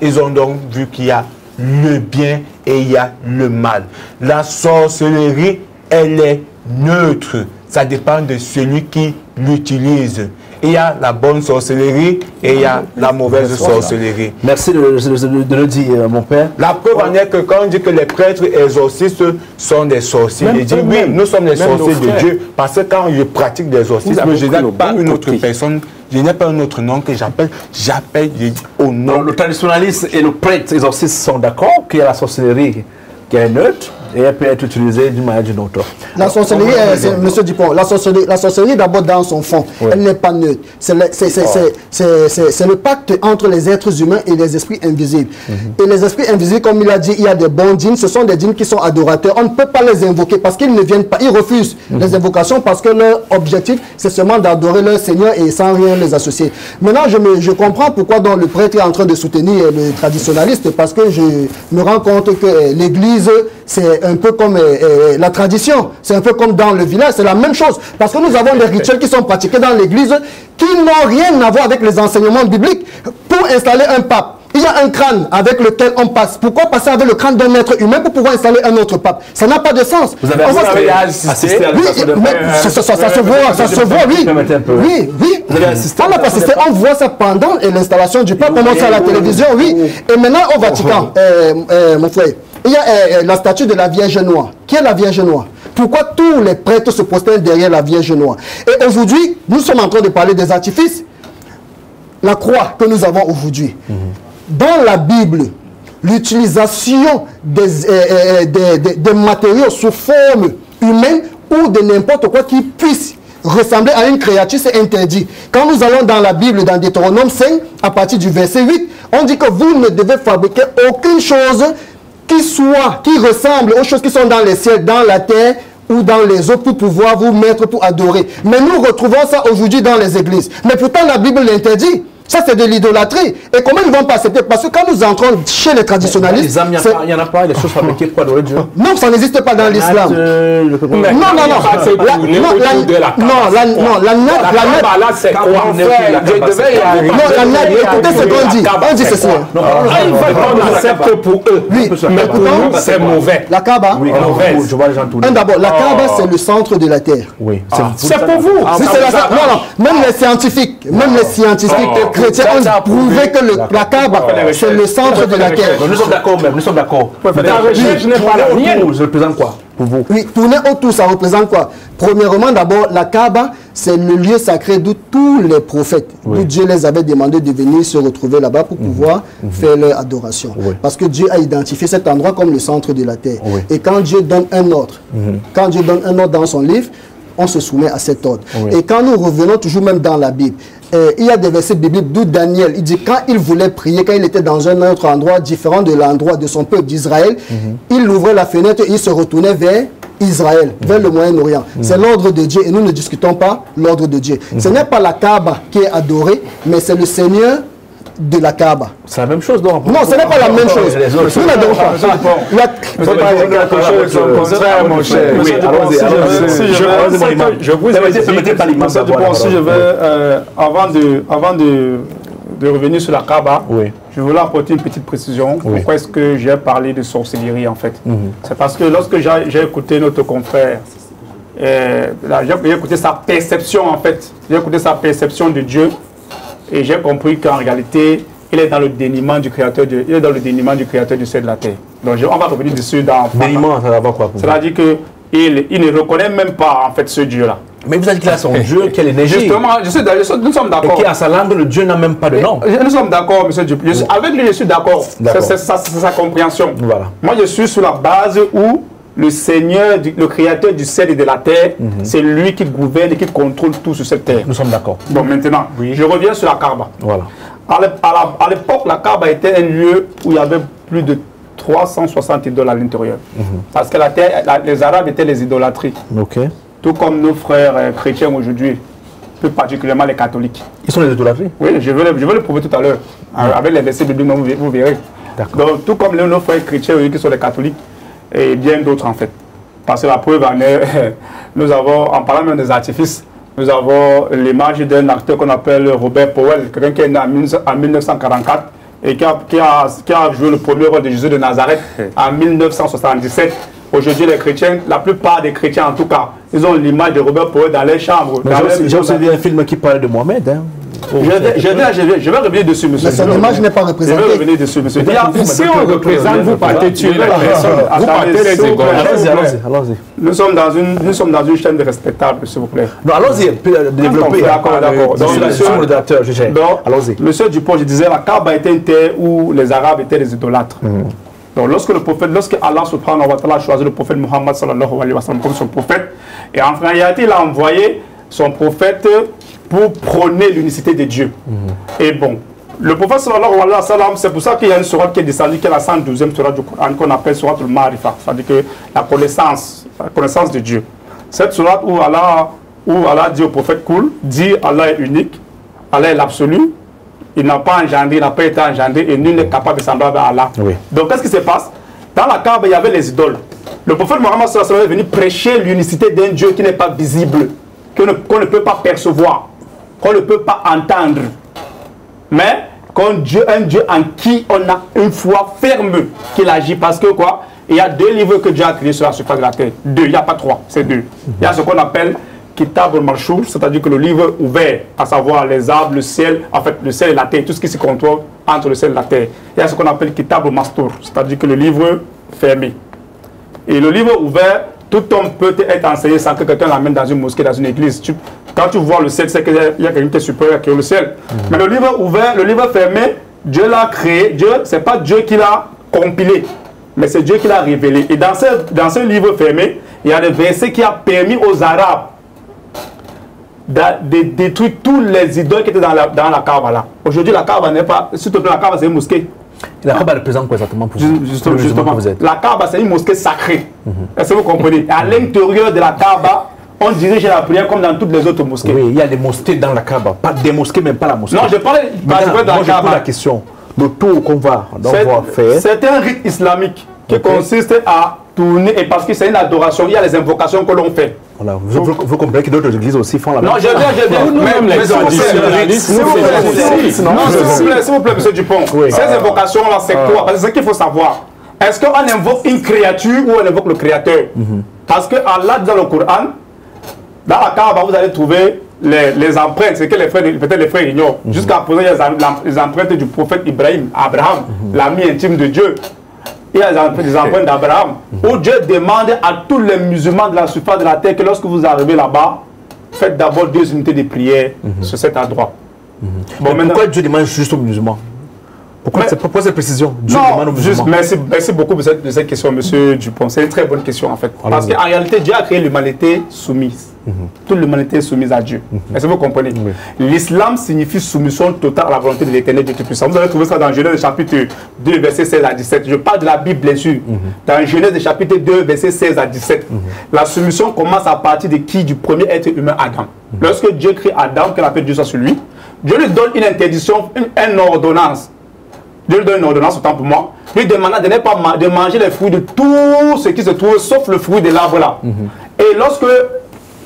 ils ont donc vu qu'il y a le bien et il y a le mal. La sorcellerie, elle est neutre. Ça dépend de celui qui l'utilise. Il y a la bonne sorcellerie et il y a la mauvaise sorcellerie. Merci de le dire, mon père. La preuve en est que quand on dit que les prêtres exorcistes sont des sorciers, ils disent oui, nous sommes les sorciers de Dieu. Parce que quand je pratique des exorcismes, je n'ai pas une autre personne, je n'ai pas un autre nom que j'appelle, au nom. Le traditionnaliste et le prêtre exorciste sont d'accord qu'il y a la sorcellerie qui est neutre et elle peut être utilisée d'une manière ou d'une autre. La sorcellerie, monsieur Dupont, la sorcellerie d'abord dans son fond, elle n'est pas neutre. C'est le pacte entre les êtres humains et les esprits invisibles. Et les esprits invisibles, comme il a dit, il y a des bons djinns, ce sont des djinns qui sont adorateurs. On ne peut pas les invoquer parce qu'ils ne viennent pas, ils refusent les invocations parce que leur objectif, c'est seulement d'adorer leur Seigneur et sans rien les associer. Maintenant, je comprends pourquoi donc, le prêtre est en train de soutenir le traditionnaliste parce que je me rends compte que l'Église, c'est un peu comme la tradition, c'est un peu comme dans le village, c'est la même chose. Parce que nous avons des rituels qui sont pratiqués dans l'église qui n'ont rien à voir avec les enseignements bibliques. Pour installer un pape, il y a un crâne avec lequel on passe. Pourquoi passer avec le crâne d'un être humain pour pouvoir installer un autre pape? Ça n'a pas de sens. Vous avez assisté à ça se voit, oui. Oui, oui. On n'a pas assisté, on voit ça pendant l'installation du pape, on montre ça à la télévision, oui. Et maintenant au Vatican, mon frère, il y a la statue de la Vierge Noire. Qui est la Vierge Noire? Pourquoi tous les prêtres se prosternent derrière la Vierge Noire? Et aujourd'hui, nous sommes en train de parler des artifices. La croix que nous avons aujourd'hui. Dans la Bible, l'utilisation des matériaux sous forme humaine ou de n'importe quoi qui puisse ressembler à une créature, c'est interdit. Quand nous allons dans la Bible, dans Deutéronome 5, à partir du verset 8, on dit que vous ne devez fabriquer aucune chose qui ressemble aux choses qui sont dans les ciels, dans la terre ou dans les eaux pour pouvoir vous mettre pour adorer. Mais nous retrouvons ça aujourd'hui dans les églises. Mais pourtant la Bible l'interdit. Ça, c'est de l'idolâtrie. Et comment ils ne vont pas accepter? Parce que quand nous entrons chez les traditionnalistes... Il n'y en a pas, les choses fabriquées pour adorer Dieu. Non, ça n'existe pas dans l'islam. Là, c'est quoi? Écoutez ce qu'on dit. On dit ceci. Ils veulent qu'on accepte pour eux. Oui, mais pour nous, c'est mauvais. La Kaaba, je vois les gens tourner. d'abord, la Kaaba, c'est le centre de la terre. Oui. C'est pour vous. Non, même les scientifiques, chrétiens ont prouvé que la Kaaba, c'est le centre de la terre. Nous sommes d'accord même, nous sommes d'accord. Ta recherche n'est pas la mienne. Ça représente quoi pour vous? Oui, tourner autour, ça représente quoi? Premièrement, d'abord, la Kaaba, c'est le lieu sacré d'où tous les prophètes, d'où Dieu les avait demandé de venir se retrouver là-bas pour pouvoir faire leur adoration. Parce que Dieu a identifié cet endroit comme le centre de la terre. Et quand Dieu donne un ordre, dans son livre, on se soumet à cet ordre. Et quand nous revenons toujours même dans la Bible, il y a des versets bibliques d'où Daniel, il dit quand il voulait prier, quand il était dans un autre endroit différent de l'endroit de son peuple d'Israël, il ouvrait la fenêtre et il se retournait vers Israël, vers le Moyen-Orient. C'est l'ordre de Dieu et nous ne discutons pas l'ordre de Dieu. Ce n'est pas la Kaaba qui est adorée, mais c'est le Seigneur de la Kaaba. C'est la même chose donc? Non, ce n'est pas la même chose. Nous n'adorons pas. Je vous ai dit, avant de de revenir sur la Kaaba, Oui. je voulais apporter une petite précision. Oui. Pourquoi est-ce que j'ai parlé de sorcellerie en fait? C'est parce que lorsque j'ai écouté notre confrère, j'ai écouté sa perception en fait. J'ai écouté sa perception de Dieu et j'ai compris qu'en réalité, il est dans le déniement du Créateur du ciel et de la terre. Donc on va revenir dessus dans... Déniement, ça va quoi? C'est-à-dire qu'il ne reconnaît même pas en fait ce Dieu-là. Mais vous avez dit qu'il a son Dieu, quelle énergie. Justement, nous sommes d'accord. Et qui a sa langue, le Dieu n'a même pas de nom. Nous sommes d'accord, monsieur Dupont. Avec lui, je suis d'accord. C'est sa compréhension. Voilà. Moi, je suis sur la base où le Seigneur, le Créateur du ciel et de la terre, c'est lui qui gouverne et qui contrôle tout sur cette terre. Nous sommes d'accord. Bon, maintenant, je reviens sur la Kaaba. Voilà. À l'époque, la Kaaba était un lieu où il y avait plus de 360 idoles à l'intérieur. Parce que la terre, les Arabes étaient les idolâtries. Ok. Tout comme nos frères chrétiens aujourd'hui, plus particulièrement les catholiques. Ils sont les idolâtries? Oui, je vais le prouver tout à l'heure. Avec les versets bibliques, vous verrez. Donc, tout comme nos frères chrétiens qui sont les catholiques, et bien d'autres en fait. Parce que la preuve en est, nous avons, en parlant même des artifices, nous avons l'image d'un acteur qu'on appelle Robert Powell, quelqu'un qui est né en 1944 et qui a joué le premier rôle de Jésus de Nazareth en 1977. Aujourd'hui, les chrétiens, la plupart des chrétiens en tout cas, ils ont l'image de Robert Powell dans les chambres. J'ai aussi vu un film qui parle de Mohamed. Hein. Je vais revenir dessus, monsieur. Mais son image n'est pas représentée. Je vais revenir dessus, monsieur. Si on représente, vous partez tuer les personnes. Vous partez les écoles. Allons-y. Nous sommes dans une chaîne de respectable, s'il vous plaît. Non, allons-y, développer. D'accord. Allons-y. Monsieur Dupont, je disais, la Kaaba était une terre où les Arabes étaient les idolâtres. Donc lorsque Allah subhanahu wa ta'ala a choisi le prophète Muhammad sallallahu alayhi wa sallam comme son prophète, et en réalité il a envoyé son prophète pour prôner l'unicité de Dieu. Et bon, le prophète sallallahu alayhi wa sallam, c'est pour ça qu'il y a une sourate qui est descendue, qui est la 112e sourate du Coran, qu'on appelle sourate al-Marifa, c'est-à-dire que la connaissance de Dieu. Cette sourate où Allah dit au prophète Koul, dit Allah est unique, Allah est l'absolu, il n'a pas engendré, il n'a pas été engendré et nul n'est capable de sembler à Allah. Oui. Donc qu'est-ce qui se passe? Dans la Kaaba, il y avait les idoles. Le prophète Mohammed sallallahu alayhi wa sallam est venu prêcher l'unicité d'un Dieu qui n'est pas visible, qu'on ne peut pas percevoir, qu'on ne peut pas entendre. Mais un Dieu en qui on a une foi ferme qu'il agit. Parce que quoi? Il y a 2 livres que Dieu a créés sur la surface de la terre. 2, il n'y a pas 3, c'est 2. Il y a ce qu'on appelle Kitab al-Marchour, c'est-à-dire que le livre ouvert, à savoir les arbres, le ciel, en fait le ciel et la terre, tout ce qui se contrôle entre le ciel et la terre. Il y a ce qu'on appelle Kitab al-Mastour, c'est-à-dire que le livre fermé. Et le livre ouvert, tout homme peut être enseigné sans que quelqu'un l'amène dans une mosquée, dans une église. Quand tu vois le ciel, c'est qu'il y a quelqu'un qui est supérieur qui est le ciel. Mais le livre ouvert, le livre fermé, Dieu l'a créé. Dieu, c'est pas Dieu qui l'a compilé, mais c'est Dieu qui l'a révélé. Et dans ce livre fermé, il y a des versets qui ont permis aux Arabes de détruire tous les idoles qui étaient dans la Kaaba là. Aujourd'hui, la Kaaba n'est pas... S'il te plaît, la Kaaba c'est une mosquée. La Kaaba représente quoi exactement pour vous? Justement, la Kaaba c'est une mosquée sacrée. Est-ce que vous comprenez? À l'intérieur de la Kaaba, on dirige la prière comme dans toutes les autres mosquées. Oui, il y a des mosquées dans la Kaaba. Pas des mosquées, même pas la mosquée. Non, je parlais de la Kaaba. Je pose la question. Le tour qu'on va faire... C'est un rite islamique qui consiste à tourner, et parce que c'est une adoration, il y a les invocations que l'on fait. Voilà. Vous comprenez que d'autres églises aussi font la même chose. Non, je viens. S'il vous plaît, monsieur Dupont, ces invocations-là, c'est quoi? Parce que c'est ce qu'il faut savoir. Est-ce qu'on invoque une créature ou on invoque le Créateur? Parce que Allah, dans le Coran, dans la Kaaba, vous allez trouver les empreintes, c'est que peut-être les frères ignorent. Jusqu'à présent, il y a les empreintes du prophète Ibrahim, Abraham, l'ami intime de Dieu. Il y a des empreintes d'Abraham, où Dieu demande à tous les musulmans de la surface de la terre que lorsque vous arrivez là-bas, faites d'abord 2 unités de prière sur cet endroit. Bon, pourquoi Dieu demande juste aux musulmans? Pourquoi cette précision? Dieu demande aux musulmans. Merci beaucoup de cette question, monsieur Dupont. C'est une très bonne question en fait. Parce qu'en réalité, Dieu a créé l'humanité soumise. Toute l'humanité est soumise à Dieu. Est-ce que vous comprenez? L'islam signifie soumission totale à la volonté de l'Éternel Dieu Tout-Puissant. Vous allez trouver ça dans Genèse chapitre 2, verset 16 à 17. Je parle de la Bible, bien sûr. Dans Genèse chapitre 2, verset 16 à 17. La soumission commence à partir de qui? Du premier être humain, Adam. Lorsque Dieu crée Adam, que la paix de Dieu soit sur lui, Dieu lui donne une interdiction, une ordonnance. Dieu lui donne une ordonnance, autant pour moi, lui demandant de manger les fruits de tout ce qui se trouve, sauf le fruit de l'arbre là. Et lorsque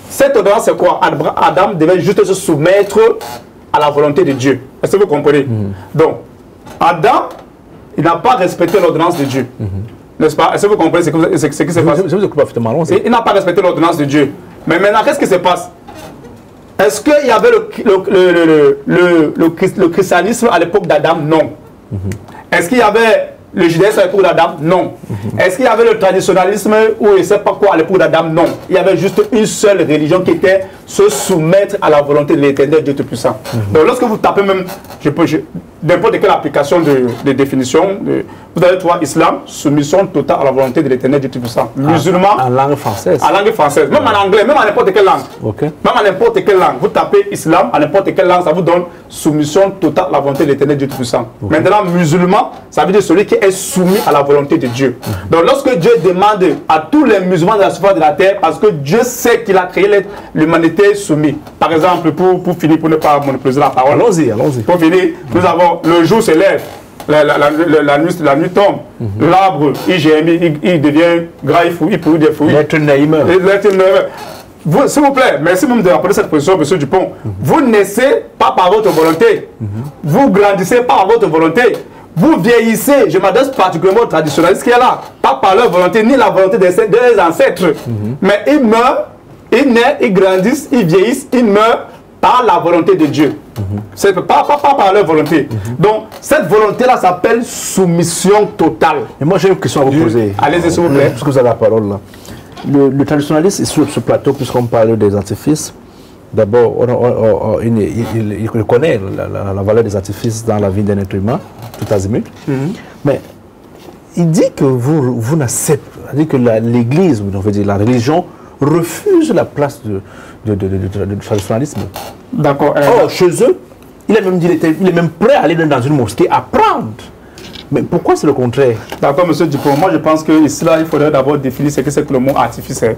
cette ordonnance, c'est quoi? Adam devait juste se soumettre à la volonté de Dieu. Est-ce que vous comprenez? Donc, Adam, il n'a pas respecté l'ordonnance de Dieu. N'est-ce pas? Est-ce que vous comprenez ce qui se passe? Je vous écoute parfaitement. Il n'a pas respecté l'ordonnance de Dieu. Mais maintenant, qu'est-ce qui se passe? Est-ce qu'il y avait le christianisme à l'époque d'Adam? Non. Est-ce qu'il y avait le judaïsme à l'époque d'Adam? Non. Est-ce qu'il y avait le traditionnalisme ou je ne sais pas quoi à l'époque d'Adam? Non. Il y avait juste une seule religion qui était se soumettre à la volonté de l'Éternel Dieu Tout-Puissant. Donc lorsque vous tapez même n'importe quelle application de définition, vous allez trouver islam, soumission totale à la volonté de l'Éternel Dieu Tout-Puissant. Musulman, en langue française. En langue française. Même en anglais, même en n'importe quelle langue. Okay. Même en n'importe quelle langue. Vous tapez islam, en n'importe quelle langue, ça vous donne soumission totale à la volonté de l'Éternel Dieu Tout-Puissant. Maintenant, musulman, ça veut dire celui qui est soumis à la volonté de Dieu. Donc lorsque Dieu demande à tous les musulmans de la surface de la terre, parce que Dieu sait qu'il a créé l'humanité soumise. Par exemple, pour finir, pour ne pas monopoliser la parole. Allons-y, allons-y. Pour finir, nous avons le jour se lève, la nuit tombe, l'arbre, il gémit, il devient gras, il pourrit des fruits. L'être naïmeur. S'il vous plaît, merci même de rappeler cette position, M. Dupont. Vous naissez pas par votre volonté. Vous grandissez pas par votre volonté. Vous vieillissez, je m'adresse particulièrement aux traditionnalistes qui est là, pas par leur volonté, ni la volonté des ancêtres. Mais ils meurent, ils naissent, ils grandissent, ils vieillissent, ils meurent par la volonté de Dieu. C'est pas par leur volonté. Donc, cette volonté-là s'appelle soumission totale. Et moi, j'ai une question à vous poser. Allez-y, s'il vous plaît. Puisque vous avez la parole là. Le traditionnaliste est sur ce plateau, puisqu'on parle des artifices. D'abord, il connaît la valeur des artifices dans la vie d'un être humain, tout azimut. Mais il dit que vous n'acceptez, il dit que l'Église, on veut dire la religion, refuse la place du traditionnalisme. D'accord. Or, chez eux, il a même dit il est même prêt à aller dans une mosquée apprendre. Mais pourquoi c'est le contraire? D'accord, M. Dupont. Moi, je pense qu'ici, là, il faudrait d'abord définir ce que c'est que le mot artificiel.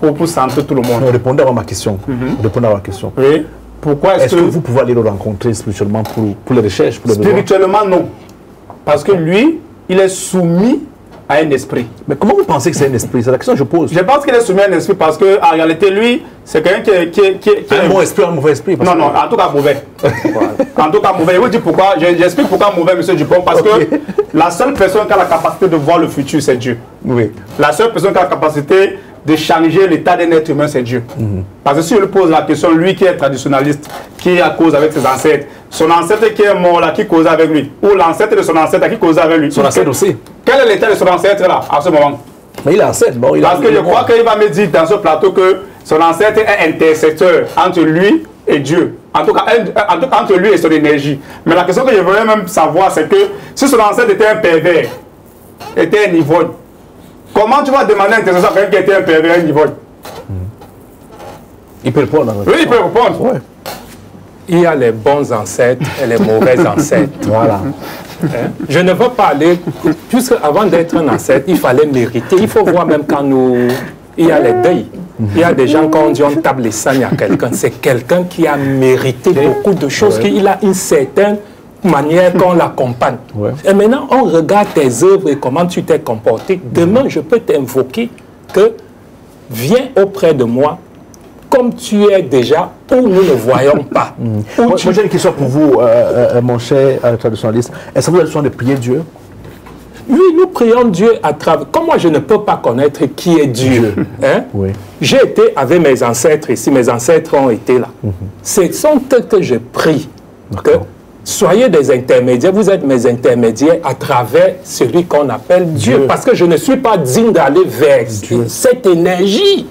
Pour centrer tout le monde. Non, répondez à ma question. Répondez à ma question. Oui. Pourquoi est-ce que vous pouvez aller le rencontrer spirituellement pour les recherches, pour les spirituellement, non. Parce que lui, il est soumis à un esprit. Mais comment vous pensez que c'est un esprit? C'est la question que je pose. Je pense qu'il est soumis à un esprit parce qu'en réalité, lui, c'est quelqu'un qui est un bon esprit, un mauvais esprit. Non, non, en tout cas mauvais. En tout cas mauvais. Je vous dis pourquoi. J'explique pourquoi mauvais, M. Dupont. Parce que la seule personne qui a la capacité de voir le futur, c'est Dieu. Oui. La seule personne qui a la capacité de changer l'état d'un être humain, c'est Dieu. Parce que si je lui pose la question, lui qui est traditionnaliste, qui est à cause avec ses ancêtres, son ancêtre qui est mort là, qui causait avec lui, ou l'ancêtre de son ancêtre qui causait avec lui. Son ancêtre aussi. Quel est l'état de son ancêtre là, à ce moment? Mais il est ancêtre, bon, parce que je crois qu'il va me dire dans ce plateau que son ancêtre est intercesseur entre lui et Dieu. En tout cas, entre lui et son énergie. Mais la question que je voulais même savoir, c'est que si son ancêtre était un pervers, était un ivrogne, comment tu vas demander un intercesseur à quelqu'un qui était un pervers, un ivrogne? Il peut répondre. Oui, il peut répondre. Ouais. Il y a les bons ancêtres et les mauvais ancêtres. Voilà. Je ne veux pas aller, puisque avant d'être un ancêtre, il fallait mériter. Il faut voir même quand il y a les deuils. Il y a des gens, quand on dit on tape les sangs à quelqu'un, c'est quelqu'un qui a mérité beaucoup de choses, qu'il a une certaine manière qu'on l'accompagne. Et maintenant, on regarde tes œuvres et comment tu t'es comporté. Demain, je peux t'invoquer que viens auprès de moi comme tu es déjà où nous ne voyons pas. Moi, j'ai une question pour vous, mon cher traditionnaliste. Est-ce que vous avez besoin de prier Dieu? Oui, nous prions Dieu à travers... Comme moi, je ne peux pas connaître qui est Dieu. Hein? Oui. J'ai été avec mes ancêtres ici, mes ancêtres ont été là. Ce sont eux que je prie. Que soyez des intermédiaires, vous êtes mes intermédiaires à travers celui qu'on appelle Dieu. Parce que je ne suis pas digne d'aller vers cette énergie.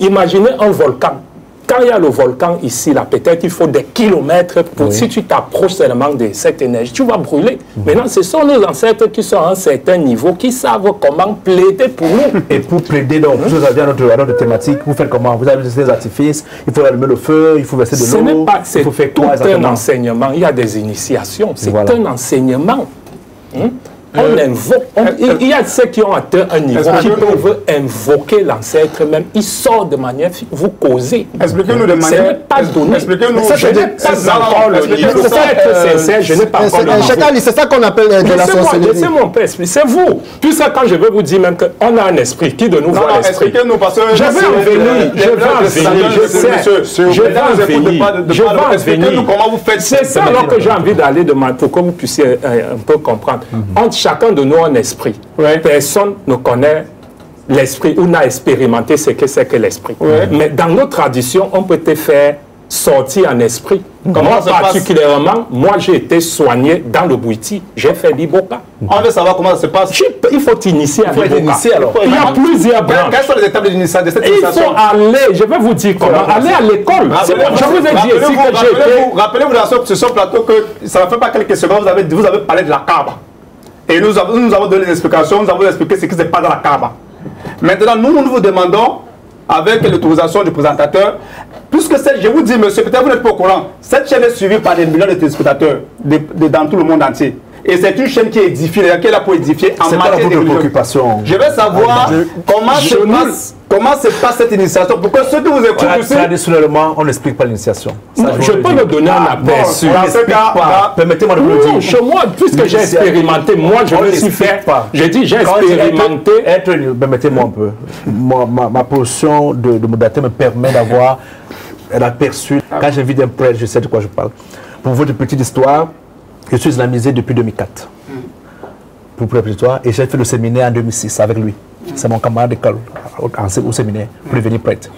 Imaginez un volcan. Quand il y a le volcan ici, là, peut-être il faut des kilomètres pour, si tu t'approches seulement de cette énergie, tu vas brûler. Maintenant, ce sont nos ancêtres qui sont à un certain niveau, qui savent comment plaider pour nous. Et pour plaider, donc, vous avez à notre thématique, vous faites comment? Vous avez des artifices, il faut allumer le feu, il faut verser de l'eau. Ce n'est pas, c'est tout un enseignement. Il y a des initiations. C'est un enseignement. On invoque, il y a ceux qui ont atteint un niveau qui peuvent invoquer l'ancêtre même. Ils sortent de manière, vous causez. Expliquez-nous de manière. Ce n'est pas donné. Expliquez-nous. Je n'ai pas encore le niveau. Pour être sincère, je n'ai pas encore le niveau. C'est ça qu'on appelle de la sorcellerie. Laissez-moi un peu expliquer. C'est vous. Puisque quand je vais vous dire même qu'on a un esprit, qui de nous voit l'esprit? Expliquez-nous parce que. Je vais en venir. Je vais en venir. Je sais. Je vais en venir. Je vais en venir. Comment vous faites? C'est ça alors que j'ai envie d'aller demander pour que vous puissiez un peu comprendre. Entre chacun de nous, un esprit. Personne ne connaît l'esprit ou n'a expérimenté ce que c'est que l'esprit. Mais dans nos traditions, on peut te faire sortir en esprit. Moi, particulièrement, moi, j'ai été soigné dans le Bouiti. J'ai fait l'Iboka. On veut savoir comment ça se passe. Il faut t'initier à l'Iboka. Il y a plusieurs branches. Quelles sont les étapes d'initiation de cette Il initiation? faut aller, je vais vous dire comment, aller à l'école. Je vous ai dit ici que j'ai été... Rappelez-vous sur ce plateau que ça ne fait pas quelques secondes, vous avez parlé de la Kaaba. Et nous avons donné des explications, nous avons expliqué ce qui se passe dans la Kaaba. Maintenant, nous vous demandons, avec l'autorisation du présentateur, puisque je vous dis, monsieur, peut-être vous n'êtes pas au courant, cette chaîne est suivie par des millions de téléspectateurs dans tout le monde entier. Et c'est une chaîne qui édifie, qui est là pour édifier en matière de préoccupation. Je veux savoir comment se passe cette initiation. Pour que ceux qui vous écoutent aussi... Traditionnellement, on n'explique pas l'initiation. Je peux me donner un aperçu. Permettez-moi de vous le dire. Chez moi, puisque j'ai expérimenté, moi je me suis fait... J'ai dit, j'ai expérimenté... Permettez-moi un peu. Ma position de modalité me permet d'avoir un aperçu. Quand j'invite un prêtre, je sais de quoi je parle. Pour votre petite histoire, je suis islamisé depuis 2004. Pour la petite histoire. Et j'ai fait le séminaire en 2006 avec lui. C'est mon camarade d'école au séminaire pour devenir prêtre.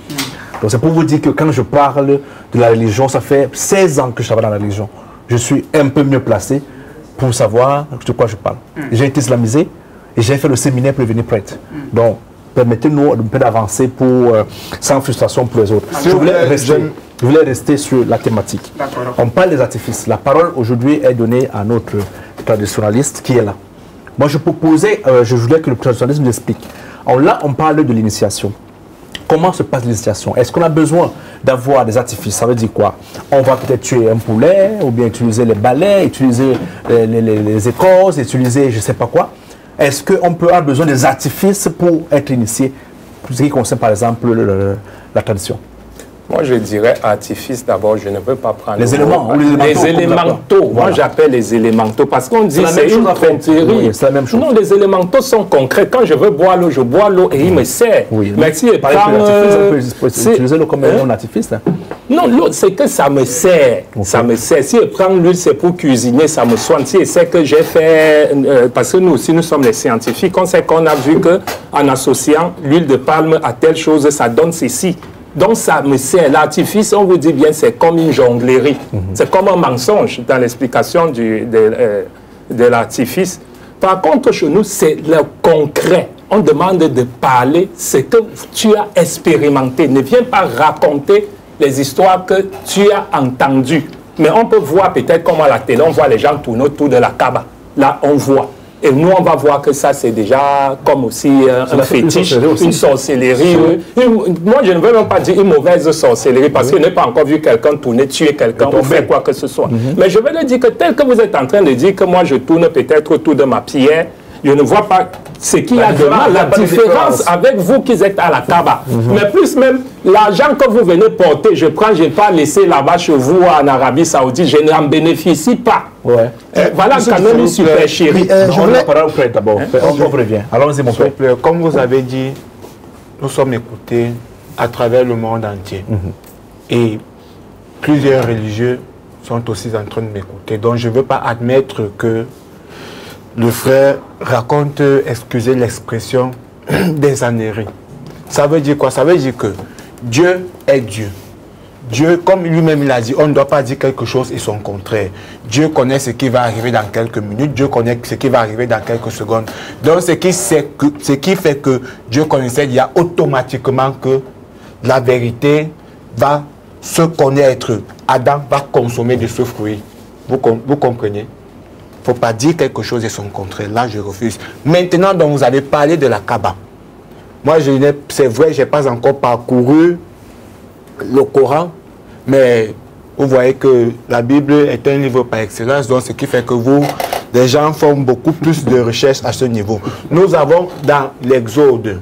Donc c'est pour vous dire que quand je parle de la religion, ça fait 16 ans que je travaille dans la religion. Je suis un peu mieux placé pour savoir de quoi je parle. J'ai été islamisé et j'ai fait le séminaire pour devenir prêtre. Donc permettez-nous un peu d'avancer sans frustration pour les autres. Je voulais rester sur la thématique. On parle des artifices. La parole aujourd'hui est donnée à notre traditionnaliste qui est là. Moi, je proposais, je voulais que le traditionnaliste nous explique. Alors là, on parle de l'initiation. Comment se passe l'initiation? Est-ce qu'on a besoin d'avoir des artifices? Ça veut dire quoi? On va peut-être tuer un poulet, ou bien utiliser les balais, utiliser les écorces, utiliser je ne sais pas quoi. Est-ce qu'on peut avoir besoin des artifices pour être initié? Pour ce qui concerne par exemple la tradition. Moi, je dirais artifice d'abord, je ne veux pas prendre... Les éléments, les élémentaux. Moi, j'appelle les élémentaux parce qu'on dit c'est une tromperie. Oui, c'est la même chose. Non, les élémentaux sont concrets. Quand je veux boire l'eau, je bois l'eau et il me sert. Oui. Mais si on peut utiliser l'eau comme un artifice. Non, l'eau, c'est que ça me sert. Okay. Ça me sert. Si je prends l'huile, c'est pour cuisiner, ça me soigne. Si c'est que j'ai fait... parce que nous aussi, nous sommes les scientifiques. On sait qu'on a vu qu'en associant l'huile de palme à telle chose, ça donne ceci. Donc ça me sert. L'artifice, on vous dit bien, c'est comme une jonglerie. C'est comme un mensonge dans l'explication de l'artifice. Par contre, chez nous, c'est le concret. On demande de parler ce que tu as expérimenté. Ne viens pas raconter les histoires que tu as entendues. Mais on peut voir peut-être comme à la télé, on voit les gens tourner autour de la Kaaba. Là, on voit. Et nous, on va voir que ça, c'est déjà comme aussi un fétiche, une sorcellerie. Moi, je ne veux même pas dire une mauvaise sorcellerie, parce que je n'ai pas encore vu quelqu'un tourner, tuer quelqu'un ou faire quoi que ce soit. Mais je vais le dire que tel que vous êtes en train de dire que moi, je tourne peut-être autour de ma pierre, je ne vois pas ce qu'il y a de mal, la différence avec vous qui êtes à la Kaaba. Mais plus même, l'argent que vous venez porter, je n'ai pas laissé là-bas chez vous en Arabie Saoudite, je n'en bénéficie pas. Ouais. Voilà quand même une super chérie. On la parole au prêtre d'abord. On revient. Allons-y, mon frère. Comme vous avez dit, nous sommes écoutés à travers le monde entier. Et plusieurs religieux sont aussi en train de m'écouter. Donc je ne veux pas admettre que le frère raconte, excusez l'expression, des âneries. Ça veut dire quoi? Ça veut dire que Dieu est Dieu. Dieu, comme lui-même il a dit, on ne doit pas dire quelque chose et son contraire. Dieu connaît ce qui va arriver dans quelques minutes, Dieu connaît ce qui va arriver dans quelques secondes. Donc ce qui fait que Dieu connaissait, il y a automatiquement que la vérité va se connaître. Adam va consommer de ce fruit. Vous comprenez? Il ne faut pas dire quelque chose et son contraire. Là, je refuse. Maintenant, donc, vous avez parlé de la Kaaba. Moi, c'est vrai, je n'ai pas encore parcouru le Coran, mais vous voyez que la Bible est un livre par excellence, donc ce qui fait que vous Les gens font beaucoup plus de recherches à ce niveau. Nous avons dans l'Exode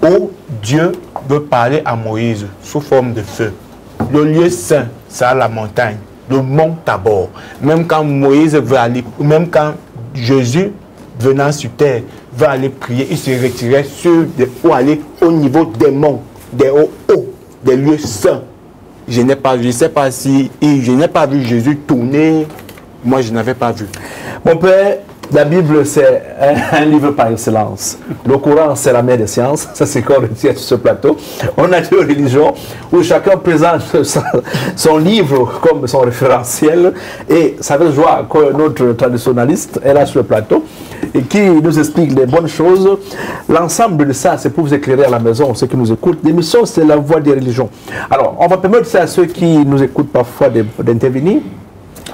où Dieu veut parler à Moïse sous forme de feu. Le lieu saint, c'est la montagne, le mont Tabor. Même quand Moïse veut aller, même quand Jésus venant sur terre veut aller prier, il se retirait pour aller au niveau des monts, des hauts, des lieux saints. Je n'ai pas vu, je ne sais pas si, je n'ai pas vu Jésus tourner. Moi, je n'avais pas vu. Mon père, la Bible, c'est un livre par excellence. Le Coran, c'est la mère des sciences. Ça, c'est qu'on retient sur ce plateau. On a deux religions où chacun présente son livre comme son référentiel. Et ça fait joie que notre traditionnaliste est là sur le plateau et qui nous explique les bonnes choses. L'ensemble de ça, c'est pour vous éclairer à la maison, ceux qui nous écoutent. L'émission, c'est la voix des religions. Alors, on va permettre ça à ceux qui nous écoutent parfois d'intervenir.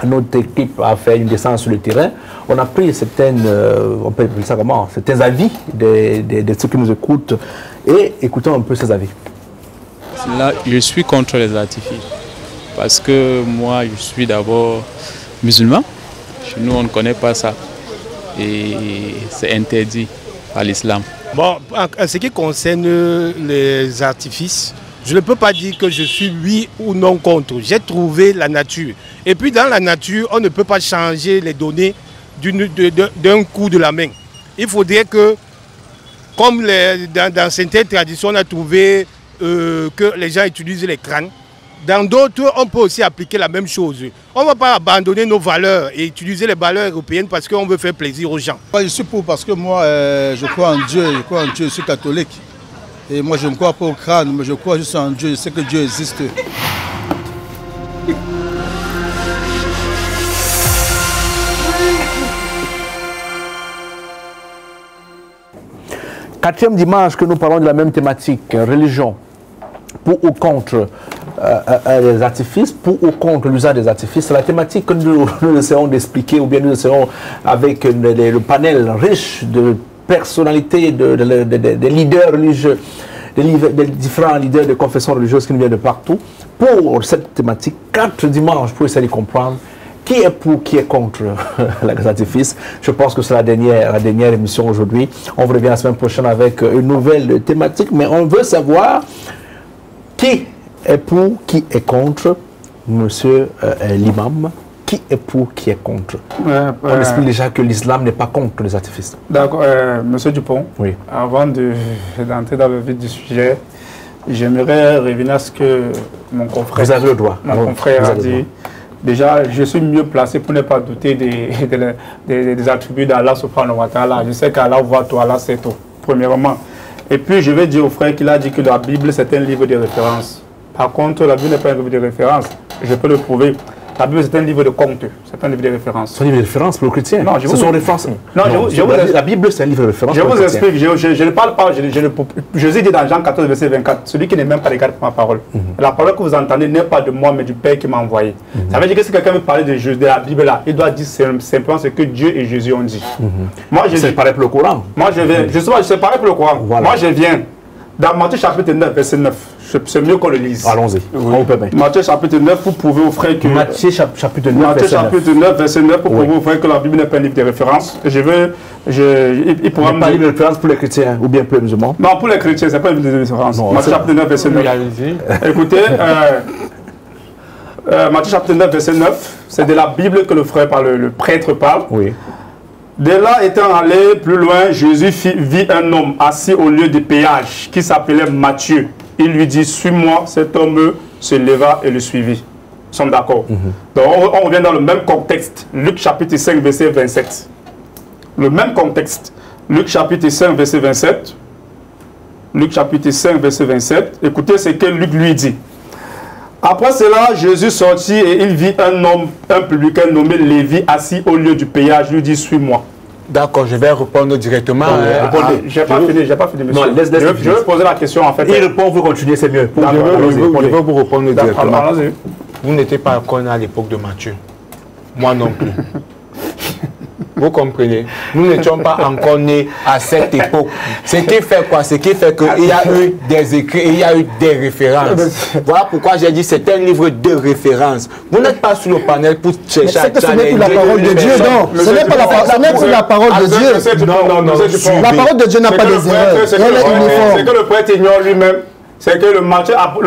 Notre équipe a fait une descente sur le terrain. On a pris certaines, on peut appeler ça comment, certains avis de ceux qui nous écoutent et écoutons un peu ces avis. Là, je suis contre les artifices parce que moi, je suis d'abord musulman. Chez nous, on ne connaît pas ça et c'est interdit par l'islam. Bon, en ce qui concerne les artifices, je ne peux pas dire que je suis oui ou non contre. J'ai trouvé la nature. Et puis dans la nature, on ne peut pas changer les données d'un coup de la main. Il faudrait que, comme dans certaines traditions, on a trouvé que les gens utilisent les crânes. Dans d'autres, on peut aussi appliquer la même chose. On ne va pas abandonner nos valeurs et utiliser les valeurs européennes parce qu'on veut faire plaisir aux gens. Je suis pour parce que moi, je crois en Dieu, je suis catholique. Et moi, je ne crois pas au crâne, mais je crois juste en Dieu. Je sais que Dieu existe. Quatrième dimanche que nous parlons de la même thématique, religion, pour ou contre les artifices, pour ou contre l'usage des artifices. C'est la thématique que nous essayons d'expliquer, ou bien nous essayons avec le panel riche de personnalités, des leaders religieux, des différents leaders de confessions religieuses qui nous viennent de partout, pour cette thématique, 4 dimanches, pour essayer de comprendre qui est pour, qui est contre les artifices. Je pense que c'est la dernière émission aujourd'hui. On revient la semaine prochaine avec une nouvelle thématique, mais on veut savoir qui est pour, qui est contre, monsieur l'imam. Qui est pour, qui est contre? On explique déjà que l'islam n'est pas contre les artifices. D'accord, monsieur Dupont, oui. Avant d'entrer dans le vif du sujet, j'aimerais revenir à ce que mon confrère, vous avez le droit. mon confrère a dit. Déjà, je suis mieux placé pour ne pas douter des attributs d'Allah subhanahu wa ta'ala. Je sais qu'Allah voit tout, Allah sait tout, premièrement. Et puis, je vais dire au frère qu'il a dit que la Bible, c'est un livre de référence. Par contre, la Bible n'est pas un livre de référence. Je peux le prouver. La Bible, c'est un livre de contes, c'est un livre de référence. C'est un livre de référence pour le chrétien. Non, ce sont références. Non, la Bible, c'est un livre de référence. Je vous explique, je ne parle pas, Jésus dit dans Jean 14, verset 24, celui qui n'est même pas regardé pour ma parole. La parole que vous entendez n'est pas de moi, mais du Père qui m'a envoyé. Ça veut dire que si quelqu'un veut parler de la Bible là, il doit dire simplement ce que Dieu et Jésus ont dit. Moi, c'est pareil pour le Coran. Moi, je viens, justement, c'est pareil pour le Coran. Voilà. Moi, je viens dans Matthieu chapitre 9, verset 9. C'est mieux qu'on le lise. Allons-y. Oui. Matthieu chapitre 9 pour prouver aux frères que... Matthieu chapitre 9, Matthieu chapitre 9, verset 9 pour prouver aux frères que la Bible n'est pas un livre de référence. Il pourra pas un livre de référence pour les chrétiens ou bien pour les musulmans? Non, pour les chrétiens, ce n'est pas un livre de référence. Matthieu chapitre 9, verset 9. Écoutez, Matthieu chapitre 9, verset 9, c'est de la Bible que le frère parle, le prêtre parle. Oui. De là étant allé plus loin, Jésus vit un homme assis au lieu de péage qui s'appelait Matthieu. Il lui dit, suis-moi. Cet homme se leva et le suivit. Nous sommes d'accord. Donc on revient dans le même contexte. Luc chapitre 5, verset 27. Le même contexte. Luc chapitre 5, verset 27. Luc chapitre 5, verset 27. Écoutez ce que Luc lui dit. Après cela, Jésus sortit et il vit un publicain nommé Lévi assis au lieu du péage. Il lui dit, suis-moi. D'accord, je vais répondre directement. Je n'ai pas fini, monsieur. Non, je vais poser la question en fait. Il répond, vous continuez, c'est mieux. Je vais vous répondre directement. Allons-y. Vous n'étiez pas encore né à l'époque de Matthieu. Moi non plus. Vous comprenez? Nous n'étions pas encore nés à cette époque. Ce qui fait quoi? Ce qui fait qu'il y a eu des écrits, il y a eu des références. Voilà pourquoi j'ai dit c'est un livre de référence. Vous n'êtes pas sur le panel pour chercher à ce n'est plus la parole de Dieu, non. Ce n'est pas la parole de Dieu. Non, la parole de Dieu n'a pas des erreurs. C'est que le prêtre ignore lui-même. C'est que le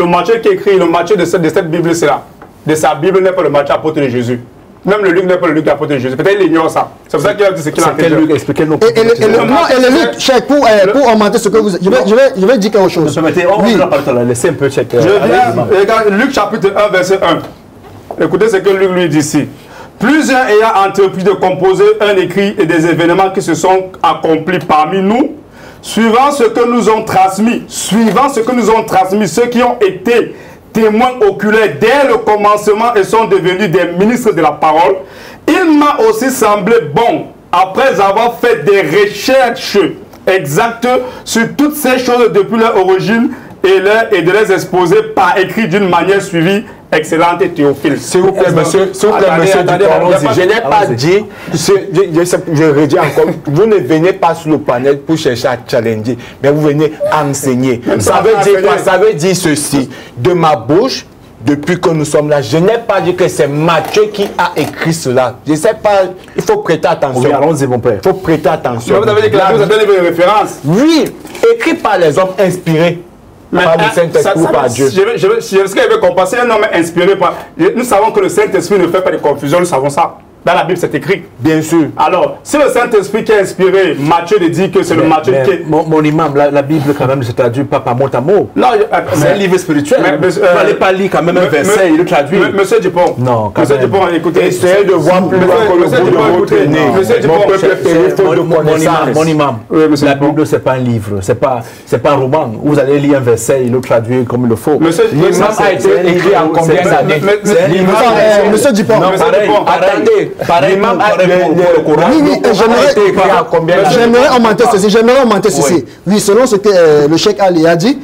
Matthieu qui écrit, le Matthieu de cette Bible, c'est là. De sa Bible n'est pas le Matthieu apôtre de Jésus. Même le Luc n'est pas le Luc de l'apôtre de Jésus. Peut-être il ignore ça. C'est pour ça qu'il a dit ce qu'il a fait. Expliquez-nous. Et le Luc, check, pour augmenter ce que vous... Je vais dire quelque chose. Permettez, on va laisser un peu checker. Regarde, Luc chapitre 1, verset 1. Écoutez ce que Luc lui dit ici. Plusieurs ayant entrepris de composer un écrit et des événements qui se sont accomplis parmi nous, suivant ce que nous ont transmis, ceux qui ont été témoins oculaires dès le commencement et sont devenus des ministres de la parole, il m'a aussi semblé bon, après avoir fait des recherches exactes sur toutes ces choses depuis leur origine et de les exposer par écrit d'une manière suivie, excellente et Théophile. S'il vous plaît, monsieur je n'ai pas dit, je redis encore, vous ne venez pas sur le panel pour chercher à challenger, mais vous venez enseigner. Ça veut dire quoi? Ça veut dire ceci, de ma bouche, depuis que nous sommes là, je n'ai pas dit que c'est Matthieu qui a écrit cela. Je ne sais pas, il faut prêter attention. Oui, allons-y, mon père. Il faut prêter attention. Mais vous avez dit que la Bible est un livre de référence. Oui, écrit par les hommes inspirés. Par le Saint-Esprit ou par Dieu. Ce qu'il avait compris, c'est un homme inspiré par... Nous savons que le Saint-Esprit ne fait pas de confusion, nous savons ça. Dans la Bible, c'est écrit. Bien sûr. Alors, si le Saint-Esprit qui a inspiré Matthieu de dire que c'est le Matthieu qui est... Mon imam, la Bible quand même ne se traduit pas par mot à mot. Non, c'est un livre spirituel. Vous n'allez pas lire quand même un verset, il le traduit. Monsieur Dupont. Non, quand Monsieur Dupont, écoutez. Essayez de voir plus loin que le bout de votre nez. Monsieur Dupont, mon imam, la Bible, c'est pas un livre, c'est pas un roman. Vous allez lire un verset, il le traduit comme il le faut. L'imam a été écrit en combien d'années? Monsieur Dupont. Attendez. L'imam a j'aimerais augmenter ceci. Oui, selon ce que le Cheikh Ali a dit,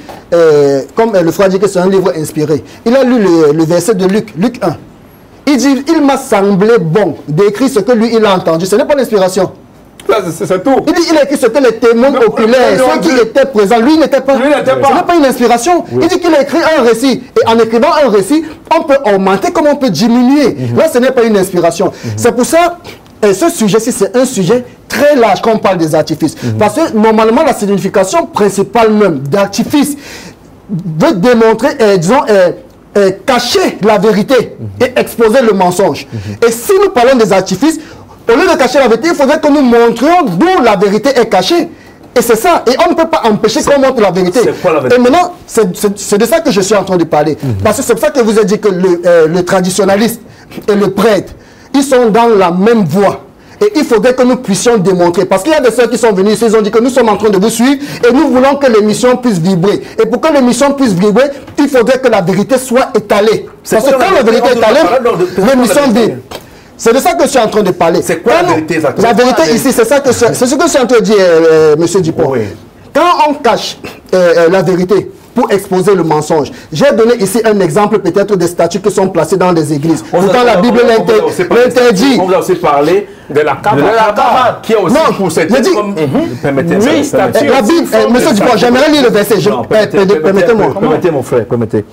comme le frère dit que c'est un livre inspiré, il a lu le verset de Luc 1. Il dit, il m'a semblé bon d'écrire ce que lui, il a entendu. Ce n'est pas l'inspiration. C'est tout. Il a écrit ce que les témoins oculaires, ceux qui étaient présents, lui n'était pas. Ce n'est pas une inspiration. Oui. Il dit qu'il a écrit un récit. Et en écrivant un récit, on peut augmenter comme on peut diminuer. Là, ce n'est pas une inspiration. C'est pour ça, ce sujet-ci, c'est un sujet très large quand on parle des artifices. Parce que normalement, la signification principale même d'artifice veut démontrer, disons, cacher la vérité et exposer le mensonge. Et si nous parlons des artifices, au lieu de cacher la vérité, il faudrait que nous montrions d'où la vérité est cachée. Et c'est ça. Et on ne peut pas empêcher qu'on montre la vérité. Et maintenant, c'est de ça que je suis en train de parler. Parce que c'est pour ça que vous avez dit que le traditionnaliste et le prêtre, ils sont dans la même voie. Et il faudrait que nous puissions démontrer. Parce qu'il y a des sœurs qui sont venues ici, ils ont dit que nous sommes en train de vous suivre et nous voulons que l'émission puisse vibrer. Et pour que l'émission puisse vibrer, il faudrait que la vérité soit étalée. Parce que quand la vérité est étalée, l'émission vibre. C'est de ça que je suis en train de parler. C'est quoi la vérité exactement? La vérité ici, c'est ce que je suis en train de dire, monsieur Dupont. Oui. Quand on cache la vérité pour exposer le mensonge, j'ai donné ici un exemple peut-être des statues qui sont placées dans des églises. Pourtant, la Bible l'interdit. On vous a aussi parlé de la Kaaba, qui est aussi pour cette... Oui, statue. La Bible, monsieur Dupont, j'aimerais lire le verset. Permettez-moi. Permettez, mon frère, permettez.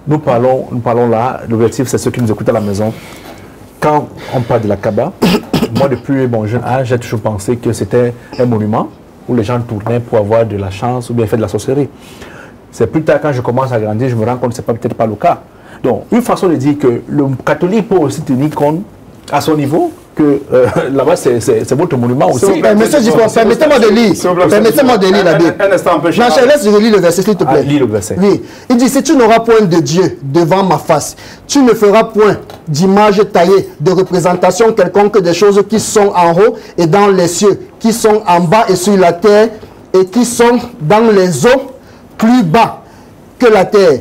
Nous parlons là, l'objectif, c'est ceux qui nous écoutent à la maison. Quand on parle de la Kaaba, moi depuis mon jeune âge, j'ai toujours pensé que c'était un monument où les gens tournaient pour avoir de la chance ou bien faire de la sorcellerie. C'est plus tard quand je commence à grandir, je me rends compte que ce n'est peut-être pas le cas. Donc, une façon de dire que le catholique peut aussi tenir compte à son niveau que là-bas c'est votre monument aussi. Monsieur Dupont, permettez-moi de lire. Permettez-moi de lire la Bible. Non, je laisse lire le verset, s'il te plaît. Lis le verset. Oui. Il dit, si tu n'auras point de Dieu devant ma face, tu ne feras point d'image taillée, de représentation quelconque des choses qui sont en haut et dans les cieux, qui sont en bas et sur la terre, et qui sont dans les eaux plus bas que la terre.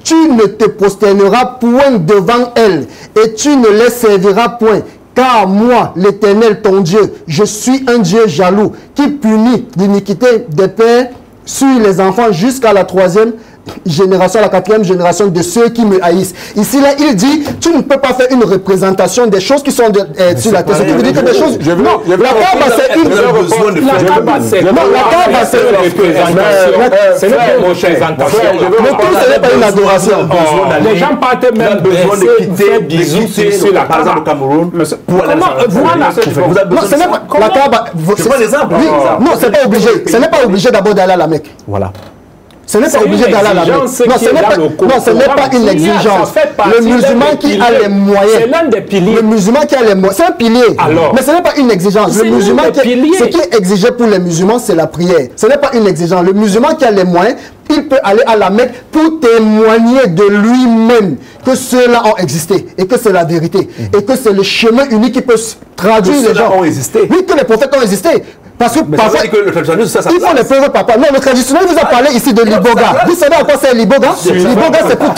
Tu ne te prosterneras point devant elles, et tu ne les serviras point. Car moi, l'Éternel, ton Dieu, je suis un Dieu jaloux, qui punit l'iniquité des pères sur les enfants jusqu'à la 3e génération, la 4e génération de ceux qui me haïssent. Ici, là, il dit, tu ne peux pas faire une représentation des choses qui sont sur la terre. Ce qui veut dire que des choses... Non, la Kaaba, c'est une... La Kaaba, c'est... Non, la Kaaba, c'est une représentation. Ce n'est pas une représentation. Mais tout, ce n'est pas une adoration. Les gens partent même de faire bisous sur la Kaaba au Cameroun. Voilà. Non, ce n'est pas... La Kaaba... C'est pas l'exemple. Non, c'est pas obligé. Ce n'est pas obligé d'abord d'aller à la Mecque. Voilà. Ce n'est pas obligé d'aller à la Mecque. Non, ce n'est pas une exigence. Le musulman qui a les moyens. C'est l'un des piliers. Le musulman qui a les moyens. C'est un pilier. Alors, mais ce n'est pas une exigence. Le musulman ce qui est exigé pour les musulmans, c'est la prière. Ce n'est pas une exigence. Le musulman qui a les moyens, il peut aller à la Mecque pour témoigner de lui-même que ceux-là ont existé et que c'est la vérité. Et que c'est le chemin unique qui peut traduire les gens. Ont existé. Oui, que les prophètes ont existé. Parce que mais parfois, que le traditionnalisme, ça il faut les preuves, papa. Non, le traditionnel vous a parlé ici de l'iboga. Vous savez à quoi c'est l'iboga? L'iboga, c'est pour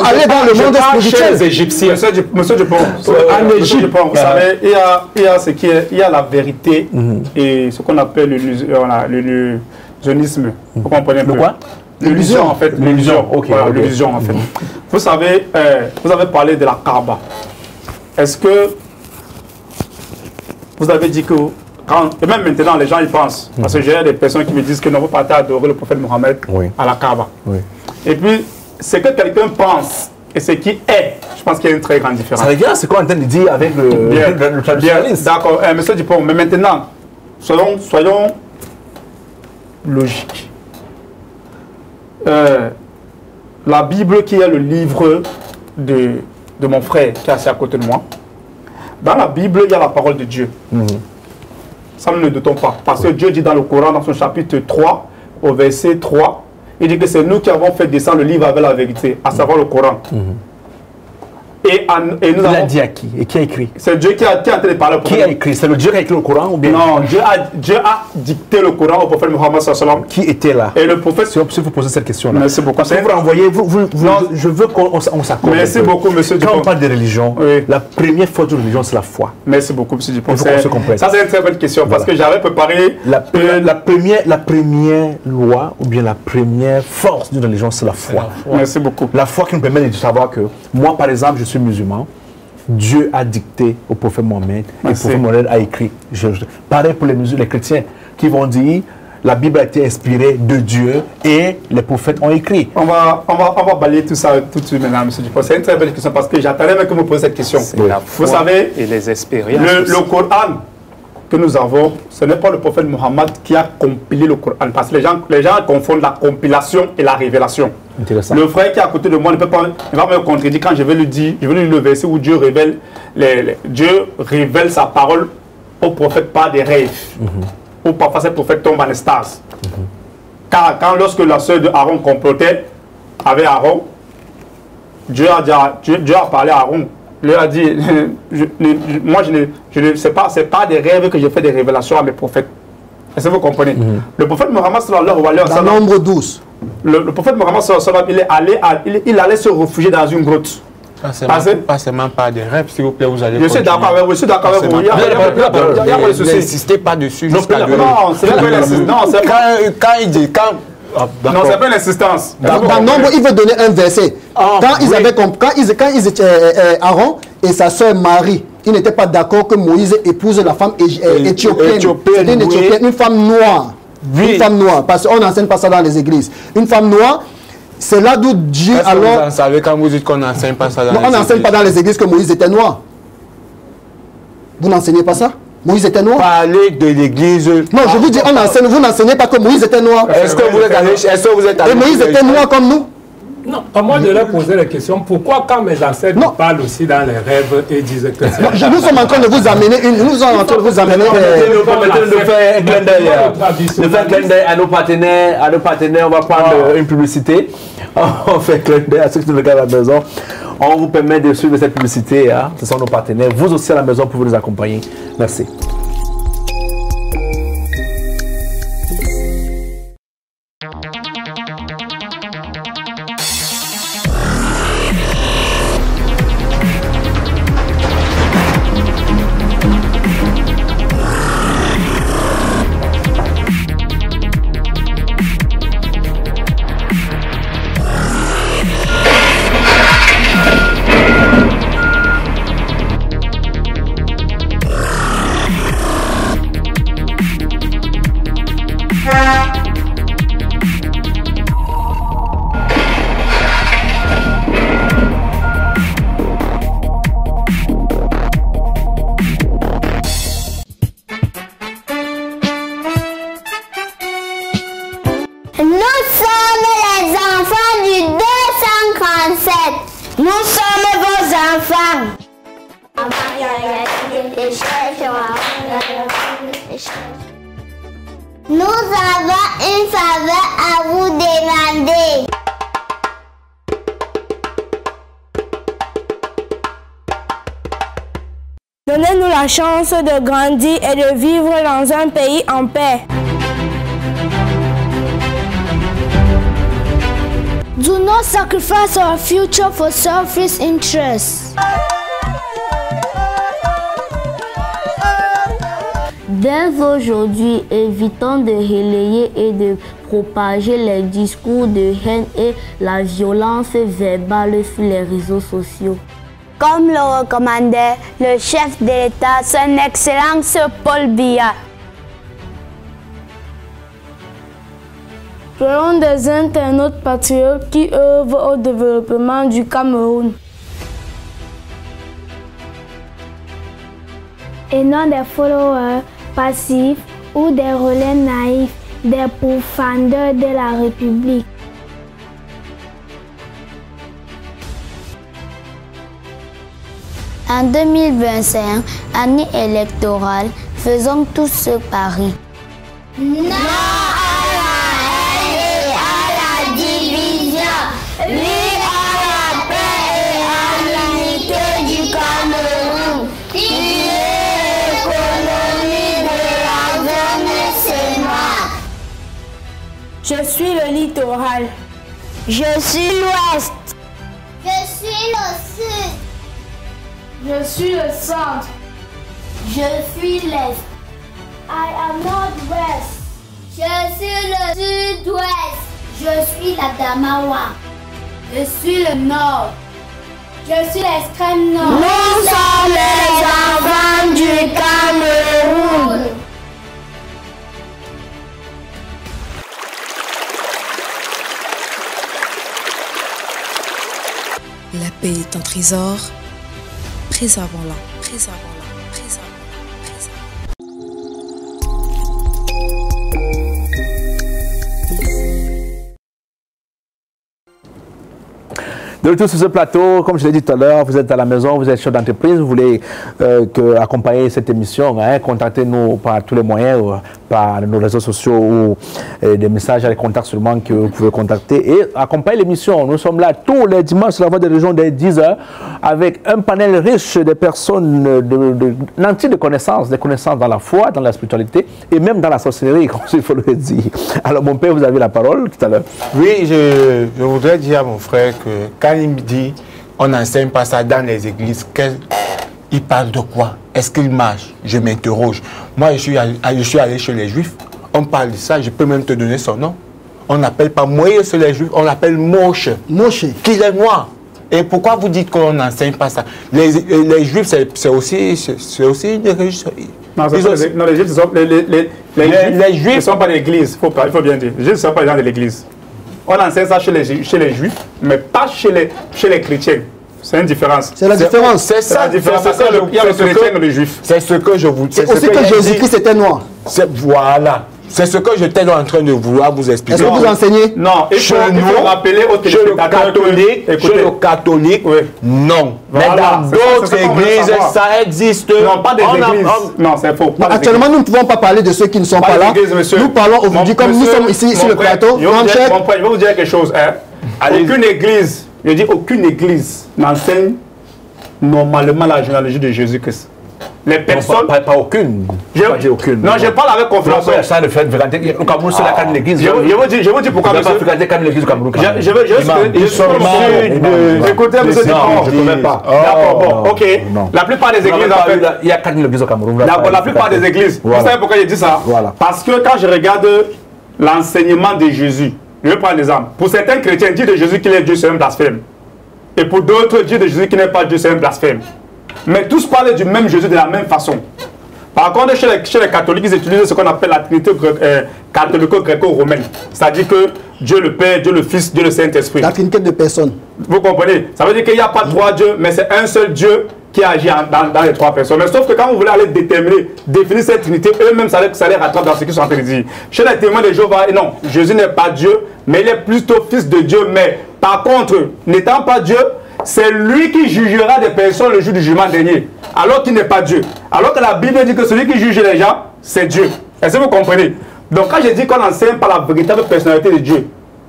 aller dans le monde spirituel. Les Égyptiens. Monsieur Dupont, en Égypte, vous savez, il y a ce qui est, il y a la vérité et ce qu'on appelle l'illusionnisme. Vous comprenez un peu? Quoi? L'illusion, en fait. L'illusion. Ok. Voilà, l'illusion, en fait. Vous savez, vous avez parlé de la Kaaba. Est-ce que vous avez dit que et même maintenant, les gens y pensent. Parce que j'ai des personnes qui me disent que non, vous partez adorer le prophète Mohammed à la Kaaba. Oui. Et puis, ce que quelqu'un pense et ce qui est, je pense qu'il y a une très grande différence. Ça regarde ce qu'on est en train de dire avec le traditionnalisme. D'accord, monsieur Dupont, mais maintenant, soyons logiques. La Bible, qui est le livre de mon frère qui est assis à côté de moi, dans la Bible, il y a la parole de Dieu. Ça, nous ne doutons pas. Parce que Dieu dit dans le Coran, dans son chapitre 3, au verset 3, il dit que c'est nous qui avons fait descendre le livre avec la vérité, à savoir le Coran. Et nous avons... Il a dit à qui? Et qui a écrit? C'est Dieu qui est en train de parler au prophète. Qui a écrit? C'est le Dieu qui a écrit le Coran ou bien? Non, Dieu a dicté le Coran au prophète Mohammed sallallahu. Qui était là? Et le prophète... Si vous posez cette question-là. Merci beaucoup. Parce que vous renvoyez, je veux qu'on s'accorde. Merci beaucoup, monsieur Dupont. Quand on parle de religion, la première force de religion, c'est la foi. Merci beaucoup, monsieur Dupont. Il faut qu'on se comprenne. Ça, c'est une très bonne question, parce que j'avais préparé... La première loi, ou bien la première force d'une religion, c'est la foi. Merci beaucoup. La foi qui nous permet de savoir que, moi, par exemple, je suis musulman. Dieu a dicté au prophète Mohammed et le prophète Mohammed a écrit. Pareil pour les chrétiens qui vont dire la Bible a été inspirée de Dieu et les prophètes ont écrit. On va balayer tout ça tout de suite maintenant, M. Dupont. C'est une très belle question parce que j'attendais même que vous posiez cette question. Vous savez, et les expériences. Le Coran que nous avons, ce n'est pas le prophète Mohammed qui a compilé le Coran. Parce que les gens confondent la compilation et la révélation. Le frère qui est à côté de moi ne peut pas, il va me contredire quand je vais lui dire, je vais lui lire le verset où Dieu révèle sa parole au prophète par des rêves. Ou parfois ce prophète tombe en extase. Car lorsque la sœur de Aaron complotait avec Aaron, Dieu a parlé à Aaron. Il a dit, moi c'est pas des rêves que je fais des révélations à mes prophètes. Est-ce que vous comprenez? Le prophèt Mohammed sallallahu alayhi wa sallam, dans nombre 12. Le prophète Mohammed sallallahu alayhi wa sallam, il allait se réfugier dans une grotte. Pas seulement par des rêves, s'il vous plaît, vous allez... Je suis d'accord avec vous, Il n'y a pas de souci. N'insistez pas dessus. Non, c'est pas l'insistance. Non, c'est pas l'insistance. Dans nombre, il veut donner un verset. Quand ils étaient Aaron et sa sœur Marie, ils n'étaient pas d'accord que Moïse épouse la femme éthiopienne. C'était une éthiopienne, une femme noire. Une femme noire, parce qu'on n'enseigne pas ça dans les églises. Une femme noire, c'est là d'où Dieu alors... Vous en savez quand vous dites qu'on n'enseigne pas ça dans les églises? On n'enseigne pas dans les églises que Moïse était noir. Vous n'enseignez pas ça? Moïse était noir. Parler de l'église... Non, je vous dis, vous n'enseignez pas que Moïse était noir. Est-ce que vous êtes allé... Et Moïse était noir comme nous? Non, à moi de leur poser la question, pourquoi quand mes ancêtres parlent aussi dans les rêves et disent que c'est... Nous sommes en train de vous amener nous sommes en train de vous amener... De faire un clin d'œil à nos partenaires, on va prendre une publicité. On fait un clin d'œil à ceux qui nous regardent à la maison. On vous permet de suivre cette publicité. Ce sont nos partenaires. Vous aussi à la maison, pour vous nous accompagner. Merci. Nous sommes vos enfants. Nous avons une faveur à vous demander. Donnez-nous la chance de grandir et de vivre dans un pays en paix. Do not sacrifice our future for selfish interests. Dès aujourd'hui, évitons de relayer et de propager les discours de haine et la violence verbale sur les réseaux sociaux. Comme le recommandait le chef de l'État, son Excellence Paul Biya. Soyons des internautes patriotes qui œuvrent au développement du Cameroun. Et non des followers passifs ou des relais naïfs, des pourfendeurs de la République. En 2025, année électorale, faisons tous ce pari. Non à la haine et à la division. Oui à la paix et à l'unité du Cameroun. L'économie de la jeunesse et moi. Je suis le littoral. Je suis l'ouest. Je suis le sud. Je suis le centre. Je suis l'est. I am northwest. Je suis le sud-ouest. Je suis la Damawa. Je suis le nord. Je suis l'extrême nord. Nous sommes les enfants du Cameroun. La paix est un trésor. Préservons-la, préservons-la, préservons-la, préservons-la. De retour sur ce plateau, comme je l'ai dit tout à l'heure, vous êtes à la maison, vous êtes chef d'entreprise, vous voulez accompagner cette émission, contactez-nous par tous les moyens, par nos réseaux sociaux ou des messages à les contacts seulement que vous pouvez contacter et accompagner l'émission. Nous sommes là tous les dimanches sur la Voix des Régions dès 10h avec un panel riche de personnes nantis de connaissances, des connaissances dans la foi, dans la spiritualité et même dans la sorcellerie, comme il faut le dire. Alors mon père, vous avez la parole tout à l'heure. Oui, je voudrais dire à mon frère que quand il me dit on n'enseigne pas ça dans les églises, il parle de quoi? Est-ce qu'il marche? Je m'interroge. Moi, je suis allé chez les Juifs. On parle de ça. Je peux même te donner son nom. On n'appelle pas Moïse les Juifs. On l'appelle Moshe. Moshe. Qu'il est noir. Et pourquoi vous dites qu'on n'enseigne pas ça? Les Juifs, c'est aussi une religion. Non, les Juifs ne sont pas l'église. Il faut bien dire. Les Juifs ne sont pas les gens de l'église. On enseigne ça chez les Juifs, mais pas chez les chrétiens. C'est une différence. C'est la différence. C'est ça la différence. Il y a le chrétien et le juif. C'est ce que je vous dis. C'est aussi que Jésus-Christ était noir. Voilà. C'est ce que j'étais en train de vouloir vous expliquer. Est-ce que vous enseignez? Non. Il faut rappeler aux téléspectateurs chez le catholique, oui. Non. Voilà. Mais dans d'autres églises, ça existe. Non, pas des églises. Non, c'est faux. Actuellement, nous ne pouvons pas parler de ceux qui ne sont pas là. Nous parlons aujourd'hui, comme nous sommes ici sur le plateau. Je vais vous dire quelque chose. Aucune église, je dis aucune église n'enseigne normalement la généalogie de Jésus-Christ. Les personnes. Pas aucune. Je aucune. Non, je parle avec confiance. Ça ne fait au Cameroun, c'est la carte de l'église. Je vous dis pourquoi. Je vais pas l'église au Cameroun. Écoutez, monsieur Dupont. Je ne connais pas. D'accord, bon, ok. La plupart des églises, en fait. Il y a carte de l'église au Cameroun. La plupart des églises. Vous savez pourquoi je dis ça? Parce que quand je regarde l'enseignement de Jésus, je vais prendre l'exemple. Pour certains chrétiens, dire de Jésus qu'il est Dieu, c'est un blasphème. Et pour d'autres, dire de Jésus qu'il n'est pas Dieu, c'est un blasphème. Mais tous parlent du même Jésus de la même façon. Par contre, chez les catholiques, ils utilisent ce qu'on appelle la trinité catholico-gréco-romaine. C'est-à-dire que Dieu le Père, Dieu le Fils, Dieu le Saint-Esprit. La trinité de personnes. Vous comprenez? Ça veut dire qu'il n'y a pas trois dieux, mais c'est un seul Dieu qui agit dans les trois personnes. Mais sauf que quand vous voulez aller définir cette trinité, eux-mêmes, ça les rattrape dans ce qu'ils sont en train de dire. Chez les témoins de Jéhovah, non, Jésus n'est pas Dieu, mais il est plutôt Fils de Dieu. Mais par contre, n'étant pas Dieu, c'est lui qui jugera des personnes le jour du jugement dernier, alors qu'il n'est pas Dieu. Alors que la Bible dit que celui qui juge les gens, c'est Dieu. Est-ce que vous comprenez? Donc quand je dis qu'on enseigne par la véritable personnalité de Dieu,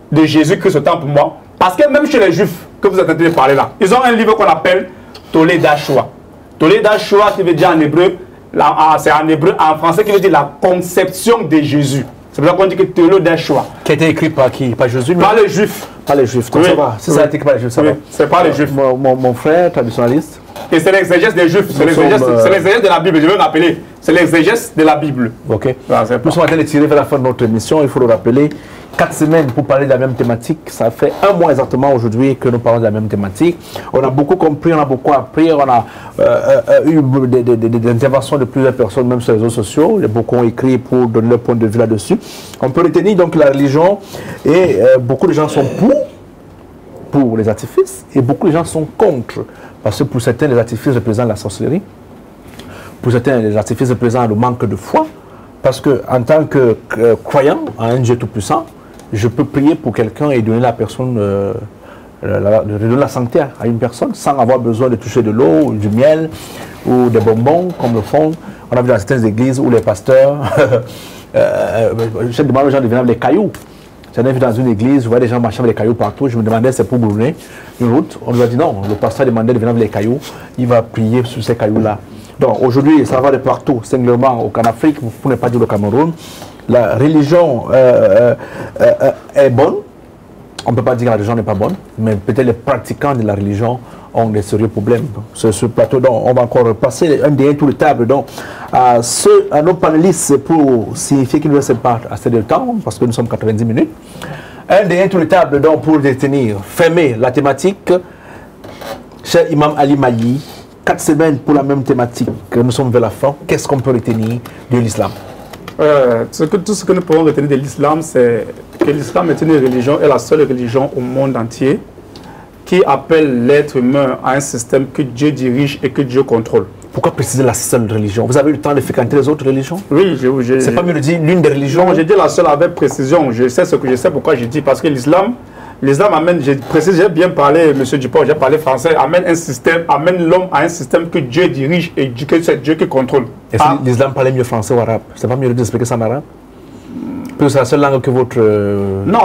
de Jésus-Christ, autant pour moi, parce que même chez les Juifs que vous êtes en train de parler là, ils ont un livre qu'on appelle Toléda Shoah. Toléda Shoah qui veut dire en hébreu, c'est en hébreu, en français qui veut dire la conception de Jésus. C'est pour ça qu'on dit que Toléda Shoah. Qui a été écrit par qui? Par Jésus? Par les Juifs. Par les Juifs, donc oui. Ça va. Si ça a été écrit par les Juifs, ça va. C'est par les Juifs. Mon frère, traditionnaliste. Et c'est l'exégèse des Juifs, c'est l'exégèse de la Bible, je veux rappeler. C'est l'exégèse de la Bible. Ok. Nous sommes en train de tirer vers la fin de notre émission, il faut le rappeler. 4 semaines pour parler de la même thématique. Ça fait 1 mois exactement aujourd'hui que nous parlons de la même thématique. On a beaucoup compris, on a beaucoup appris, on a eu des interventions de plusieurs personnes, même sur les réseaux sociaux. Beaucoup ont écrit pour donner leur point de vue là-dessus. On peut retenir donc la religion et beaucoup de gens sont pour les artifices et beaucoup de gens sont contre. Parce que pour certains, les artifices représentent la sorcellerie. Pour certains, les artifices représentent le manque de foi. Parce qu'en tant que croyant à un Dieu tout-puissant, je peux prier pour quelqu'un et donner la personne, donner la santé à une personne sans avoir besoin de toucher de l'eau, du miel ou des bonbons comme le font. On a vu dans certaines églises où les pasteurs, je demande aux gens de venir avec les cailloux. J'en ai vu dans une église, je vois des gens marchant avec les cailloux partout. Je me demandais c'est pour brûler une route. On nous a dit non, le pasteur demandait de venir avec les cailloux. Il va prier sur ces cailloux-là. Donc aujourd'hui, ça va de partout, singulièrement au Afrique, pour ne pas dire le Cameroun. La religion est bonne. On ne peut pas dire que la religion n'est pas bonne, mais peut-être les pratiquants de la religion ont des sérieux problèmes. Sur ce plateau, donc, on va encore passer un des tours de table donc, à nos panélistes pour signifier qu'ils ne se pas assez de temps, parce que nous sommes 90 minutes. Un des tours de table donc, pour détenir, fermer la thématique. Cher Imam Ali Mayi, 4 semaines pour la même thématique. Nous sommes vers la fin. Qu'est-ce qu'on peut retenir de l'islam? Tout ce que nous pouvons retenir de l'islam, c'est que l'islam est une religion, est la seule religion au monde entier qui appelle l'être humain à un système que Dieu dirige et que Dieu contrôle. Pourquoi préciser la seule religion? Vous avez eu le temps de fréquenter les autres religions? Oui, c'est pas mieux de dire l'une des religions? Non, j'ai dit la seule avec précision. Je sais ce que je sais, pourquoi je dis. Parce que l'islam amène, j'ai bien parlé, M. Dupont, j'ai parlé français, amène un système, amène l'homme à un système que Dieu dirige et que c'est Dieu qui contrôle. Est-ce que l'islam parlait mieux français ou arabe? C'est pas mieux d'expliquer ça en arabe? Parce que c'est la seule langue que votre... non,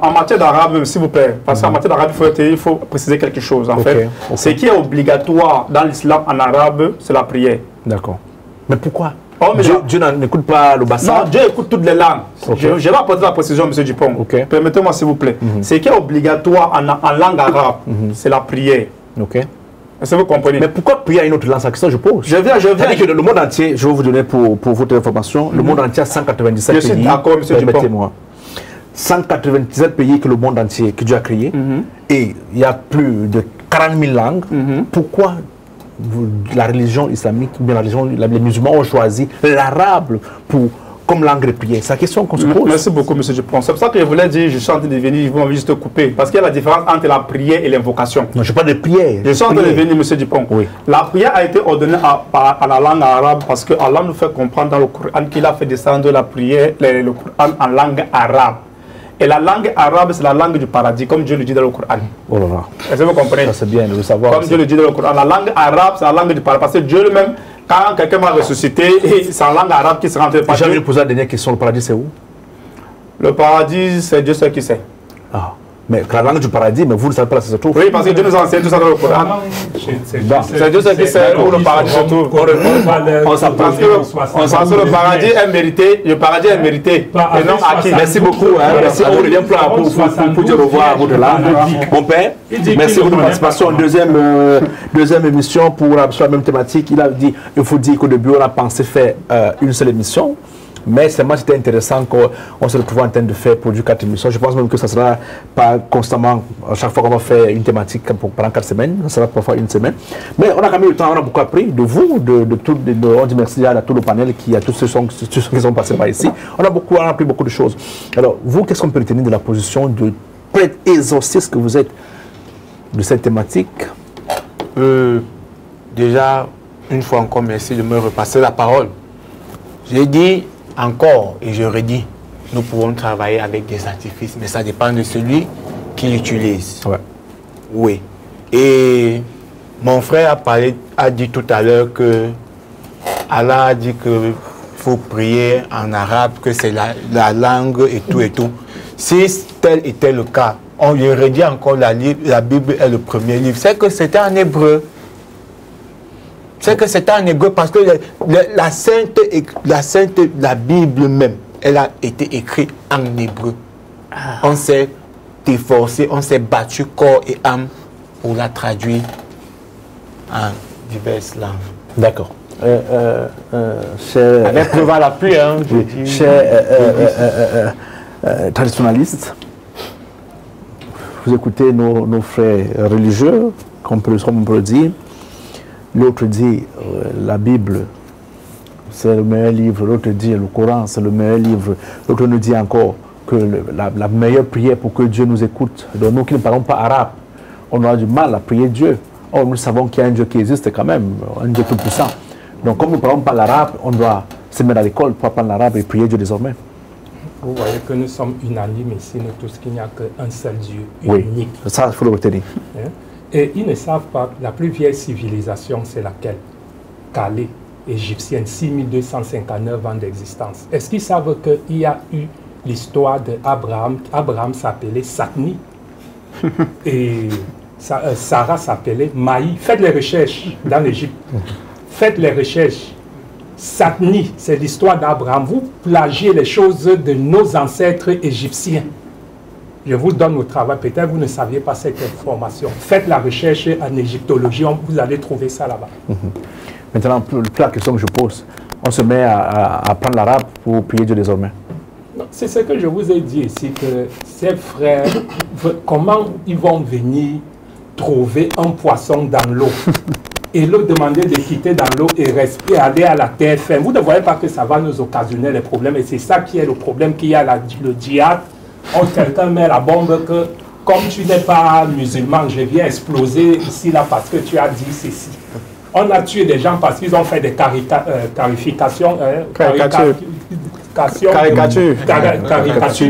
en matière d'arabe, s'il vous plaît, parce qu'en matière d'arabe, il faut préciser quelque chose, en fait. Ce qui est obligatoire dans l'islam en arabe, c'est la prière. D'accord. Mais pourquoi? Dieu n'écoute pas le bassin? Non, Dieu écoute toutes les langues. Je vais apporter la précision, M. Dupont. Permettez-moi, s'il vous plaît. Ce qui est obligatoire en langue arabe, c'est la prière. Est-ce que vous comprenez? Mais pourquoi prier à une autre langue? C'est la question que je pose. Je viens. Que le monde entier, je vais vous donner pour votre information, le monde entier a 197 pays. Je suis d'accord, M. Dupont. Permettez-moi. 197 pays que le monde entier, que Dieu a créé, et il y a plus de 40 000 langues. Pourquoi la religion islamique, ou bien les musulmans ont choisi l'arabe comme langue de prière? C'est la question qu'on se pose. Merci beaucoup, M. Dupont. C'est pour ça que je voulais dire, je suis en train de venir, ils vont juste couper. Parce qu'il y a la différence entre la prière et l'invocation. Non, je parle de prière. Je suis en train de venir, M. Dupont. Oui. La prière a été ordonnée à la langue arabe parce que Allah nous fait comprendre dans le Coran qu'il a fait descendre la prière, le Coran en langue arabe. Et la langue arabe, c'est la langue du paradis, comme Dieu le dit dans le Coran. Oh là là. Est-ce que vous comprenez? Ça, c'est bien de le savoir. Comme Dieu le dit dans le Coran. La langue arabe, c'est la langue du paradis. Parce que Dieu lui-même, quand quelqu'un va ressusciter, c'est en langue arabe qui sera entré par Dieu. J'ai envie de poser la dernière question. Le paradis, c'est où? Le paradis, c'est Dieu seul qui sait. Ah. Mais la langue du paradis, mais vous ne savez pas là ça se trouve. Oui, parce que Dieu nous enseigne tout ça dans le Coran. C'est Dieu seul qui sait où le paradis se trouve. On s'en le paradis est mérité, le paradis est mérité. Et non acquis. Merci beaucoup. Merci à vous de bien pour dire au revoir à vous de là. Mon père, merci pour votre participation. Deuxième émission pour la même thématique. Il a dit, il faut dire qu'au début, on a pensé faire une seule émission. Mais seulement c'était intéressant qu'on se retrouve en train de faire produire 4 émissions. Je pense même que ça ne sera pas constamment, à chaque fois qu'on va faire une thématique pendant 4 semaines, ça sera parfois une semaine. Mais on a quand même eu le temps, on a beaucoup appris de vous, on dit merci à tout le panel, à tous ceux qui sont passés par ici. On a appris beaucoup de choses. Alors, vous, qu'est-ce qu'on peut retenir de la position de prêtre exorciste que vous êtes de cette thématique? Déjà, une fois encore, merci de me repasser la parole. J'ai dit encore, et je redis, nous pouvons travailler avec des artifices, mais ça dépend de celui qui l'utilise. Ouais. Oui. Et mon frère a dit tout à l'heure que Allah a dit qu'il faut prier en arabe, que c'est la langue et tout et tout. Si tel était le cas, on lui aurait dit encore la Bible est le premier livre. C'est que c'était en hébreu. C'est que c'était en hébreu parce que la Bible même, elle a été écrite en hébreu. On s'est efforcé, on s'est battu corps et âme pour la traduire en diverses langues. D'accord. Avec preuve à l'appui, hein, chers traditionnalistes, vous écoutez nos frères religieux, comme on peut le dire. L'autre dit la Bible, c'est le meilleur livre. L'autre dit le Coran, c'est le meilleur livre. L'autre nous dit encore que la meilleure prière pour que Dieu nous écoute. Donc nous qui ne parlons pas arabe, on a du mal à prier Dieu. Or, nous savons qu'il y a un Dieu qui existe quand même, un Dieu tout puissant. Donc comme nous ne parlons pas l'arabe, on doit se mettre à l'école pour apprendre l'arabe et prier Dieu désormais. Vous voyez que nous sommes unanimes ici, nous tous, qu'il n'y a qu'un seul Dieu unique. Oui, ça, il faut le retenir. Et ils ne savent pas, la plus vieille civilisation, c'est laquelle? Calais, égyptienne, 6259 ans d'existence. Est-ce qu'ils savent qu'il y a eu l'histoire d'Abraham? Abraham s'appelait Satni. Et Sarah s'appelait Maï. Faites les recherches dans l'Égypte. Faites les recherches. Satni, c'est l'histoire d'Abraham. Vous plagiez les choses de nos ancêtres égyptiens. Je vous donne au travail. Peut-être vous ne saviez pas cette information. Faites la recherche en égyptologie. Vous allez trouver ça là-bas. Maintenant, la question que je pose, on se met à apprendre l'arabe pour prier Dieu désormais. C'est ce que je vous ai dit ici, que ces frères, comment ils vont venir trouver un poisson dans l'eau et leur demander de quitter dans l'eau et respirer, aller à la terre ferme. Vous ne voyez pas que ça va nous occasionner les problèmes. Et c'est ça qui est le problème, qu'il y a le djihad. Quelqu'un met la bombe que, comme tu n'es pas musulman, je viens exploser ici, là, parce que tu as dit ceci. On a tué des gens parce qu'ils ont fait des caricatures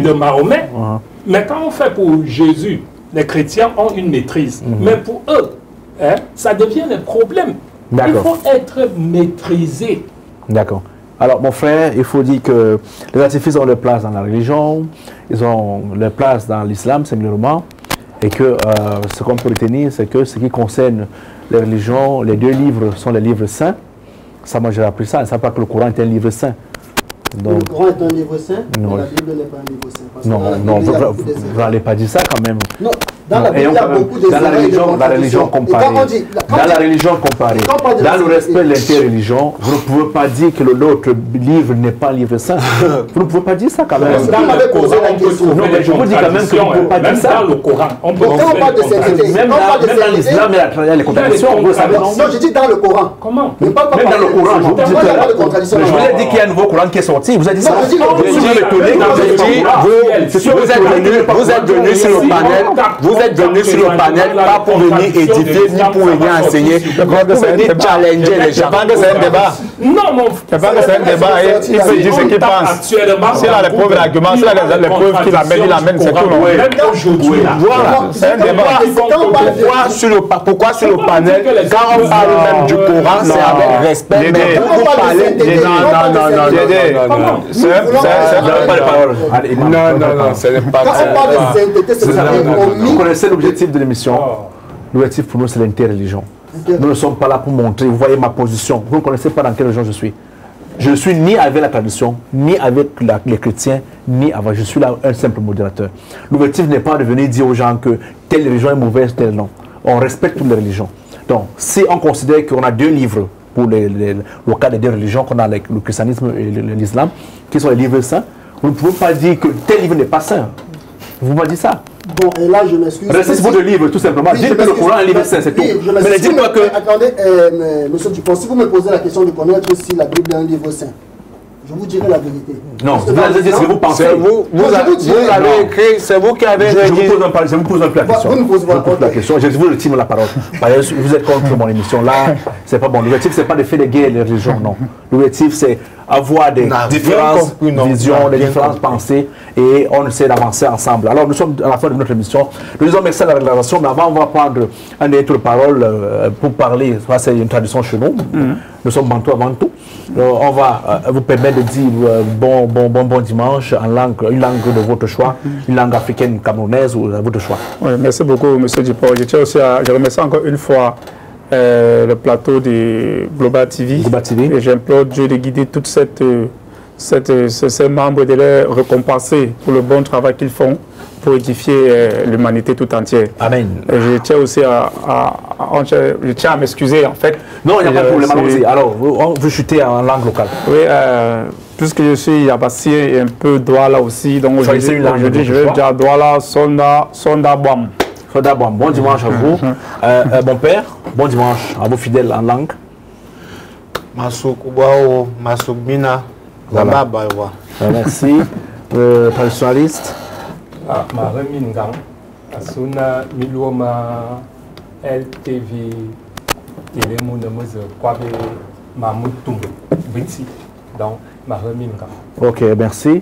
de Mahomet. Mais quand on fait pour Jésus, les chrétiens ont une maîtrise. Mais pour eux, ça devient un problème. Il faut être maîtrisé. D'accord. Alors, mon frère, il faut dire que les artifices ont leur place dans la religion, ils ont leur place dans l'islam, singulièrement, et que ce qu'on peut retenir, c'est que ce qui concerne les religions, les deux livres sont les livres saints. Ça, moi, j'ai appris ça. Je ne savais pas que le Coran est un livre saint. Donc, le Coran est un livre saint, mais la Bible n'est pas un livre saint. Parce non, vous n'allez pas dire ça quand même. Non, dans la Bible, il y a beaucoup de dans la religion comparée, dans le respect de l'interreligion, vous ne pouvez pas dire que l'autre livre n'est pas un livre saint. Vous ne pouvez pas dire ça quand même. Dans le Coran, on peut trouver mais je vous dis quand même que vous ne pouvez pas dire ça. Dans le Coran, on peut même dans l'islam, il y a les contradictions. Vous savez, non, je dis dans le Coran. Comment? Même dans le Coran, je vous ai dit qu'il y a un nouveau Coran qui est sorti. Vous avez dit ça. Vous êtes venu sur le panel. Vous êtes venu sur le panel pas pour venir édifier ni pour venir enseigner. Pour venir challenger les gens. Je pense que c'est un débat. Non, mon frère. Je pense que c'est un débat. Il peut dire ce qu'il pense. S'il a les preuves, l'argument, s'il a les preuves qu'il amène, il amène, c'est tout. Même aujourd'hui, voilà, c'est un débat. Pourquoi sur le panel, quand on parle même du Coran, c'est avec respect, mais vous parlez de... Non, ce n'est pas... Quand on parle de sainteté, c'est ça. Vous connaissez l'objectif de l'émission. L'objectif pour nous, c'est l'interreligion. Nous ne sommes pas là pour montrer, vous voyez ma position. Vous ne connaissez pas dans quelle religion je suis. Je ne suis ni avec la tradition, ni avec les chrétiens, ni avec... Je suis là un simple modérateur. L'objectif n'est pas de venir dire aux gens que telle religion est mauvaise, telle non. On respecte toutes les religions. Donc, si on considère qu'on a deux livres pour le cas des deux religions, qu'on a le christianisme et l'islam, qui sont les livres saints, vous ne pouvez pas dire que tel livre n'est pas saint. Vous m'avez dit ça. Bon, et là, je m'excuse. Restez sur votre livre, tout simplement. Dites que le Coran est un livre saint, c'est tout. Mais dites-moi que... Attendez, monsieur Dupont, si vous me posez la question de connaître si la Bible est un livre saint, je vous dirai la vérité. Non, vous allez dire ce que vous pensez. Vous avez écrit, c'est vous qui avez rédigé. Je vous pose un peu la question. Vous me posez la question. Je vous retire la parole. Vous êtes contre mon émission. Là, c'est pas bon. L'objectif, c'est pas de faire des guerres les religions, non. L'objectif, c'est avoir des différentes visions, des différentes pensées, et on essaie d'avancer ensemble. Alors, nous sommes à la fin de notre émission. Nous disons merci à la réalisation, mais avant, on va prendre un dernier tour de parole pour parler. C'est une tradition chez nous. Nous sommes Bantou avant tout. On va vous permettre de dire bon dimanche en langue, une langue de votre choix, une langue africaine, camerounaise ou de votre choix. Oui, merci beaucoup, M. Dupont. Je remercie encore une fois le plateau de Global TV. Et j'implore Dieu de guider toute ces membres, de les récompenser pour le bon travail qu'ils font pour édifier l'humanité tout entière. Amen. Et je tiens aussi à m'excuser en fait. Non, il n'y a pas de problème. Allons-y. Alors, on veut chuter en langue locale. Oui, puisque je suis yabassien et un peu Douala aussi, donc aujourd'hui je vais dire Douala, Sonda Bam. Sonda Bam. Bon dimanche à vous. Bon père, bon dimanche à vos fidèles en langue. Masouk Ouao, Masouk Mina, Voilà. Merci. Traditionnaliste. Maremi Ngang, Asuna Miloma LTV, Télémounamose, Kwabe Mamoutoum, Biti. Donc, Maremi Ngang. Ok, merci.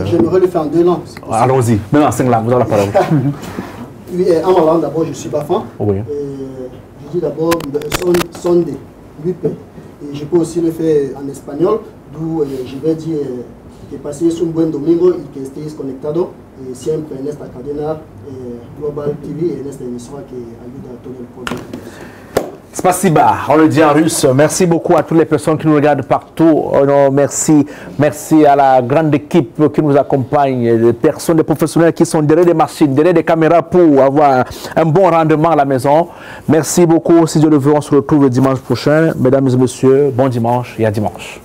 J'aimerais le faire en 2 langues. Allons-y, même en 5 langues, vous avez la parole. Oui, en ma langue d'abord, je suis Bafan. Oui. Je dis d'abord Sonde, Lupe. Et je peux aussi le faire en espagnol, d'où je vais dire que paséis un buen domingo y que estéis conectados siempre en esta cadena Global TV et en esta émission qui aide à todo el pueblo. Spasiba, on le dit en russe. Merci beaucoup à toutes les personnes qui nous regardent partout. Merci à la grande équipe qui nous accompagne, des personnes, des professionnels qui sont derrière des machines, derrière des caméras pour avoir un bon rendement à la maison. Merci beaucoup. Si Dieu le veut, on se retrouve le dimanche prochain. Mesdames et messieurs, bon dimanche et à dimanche.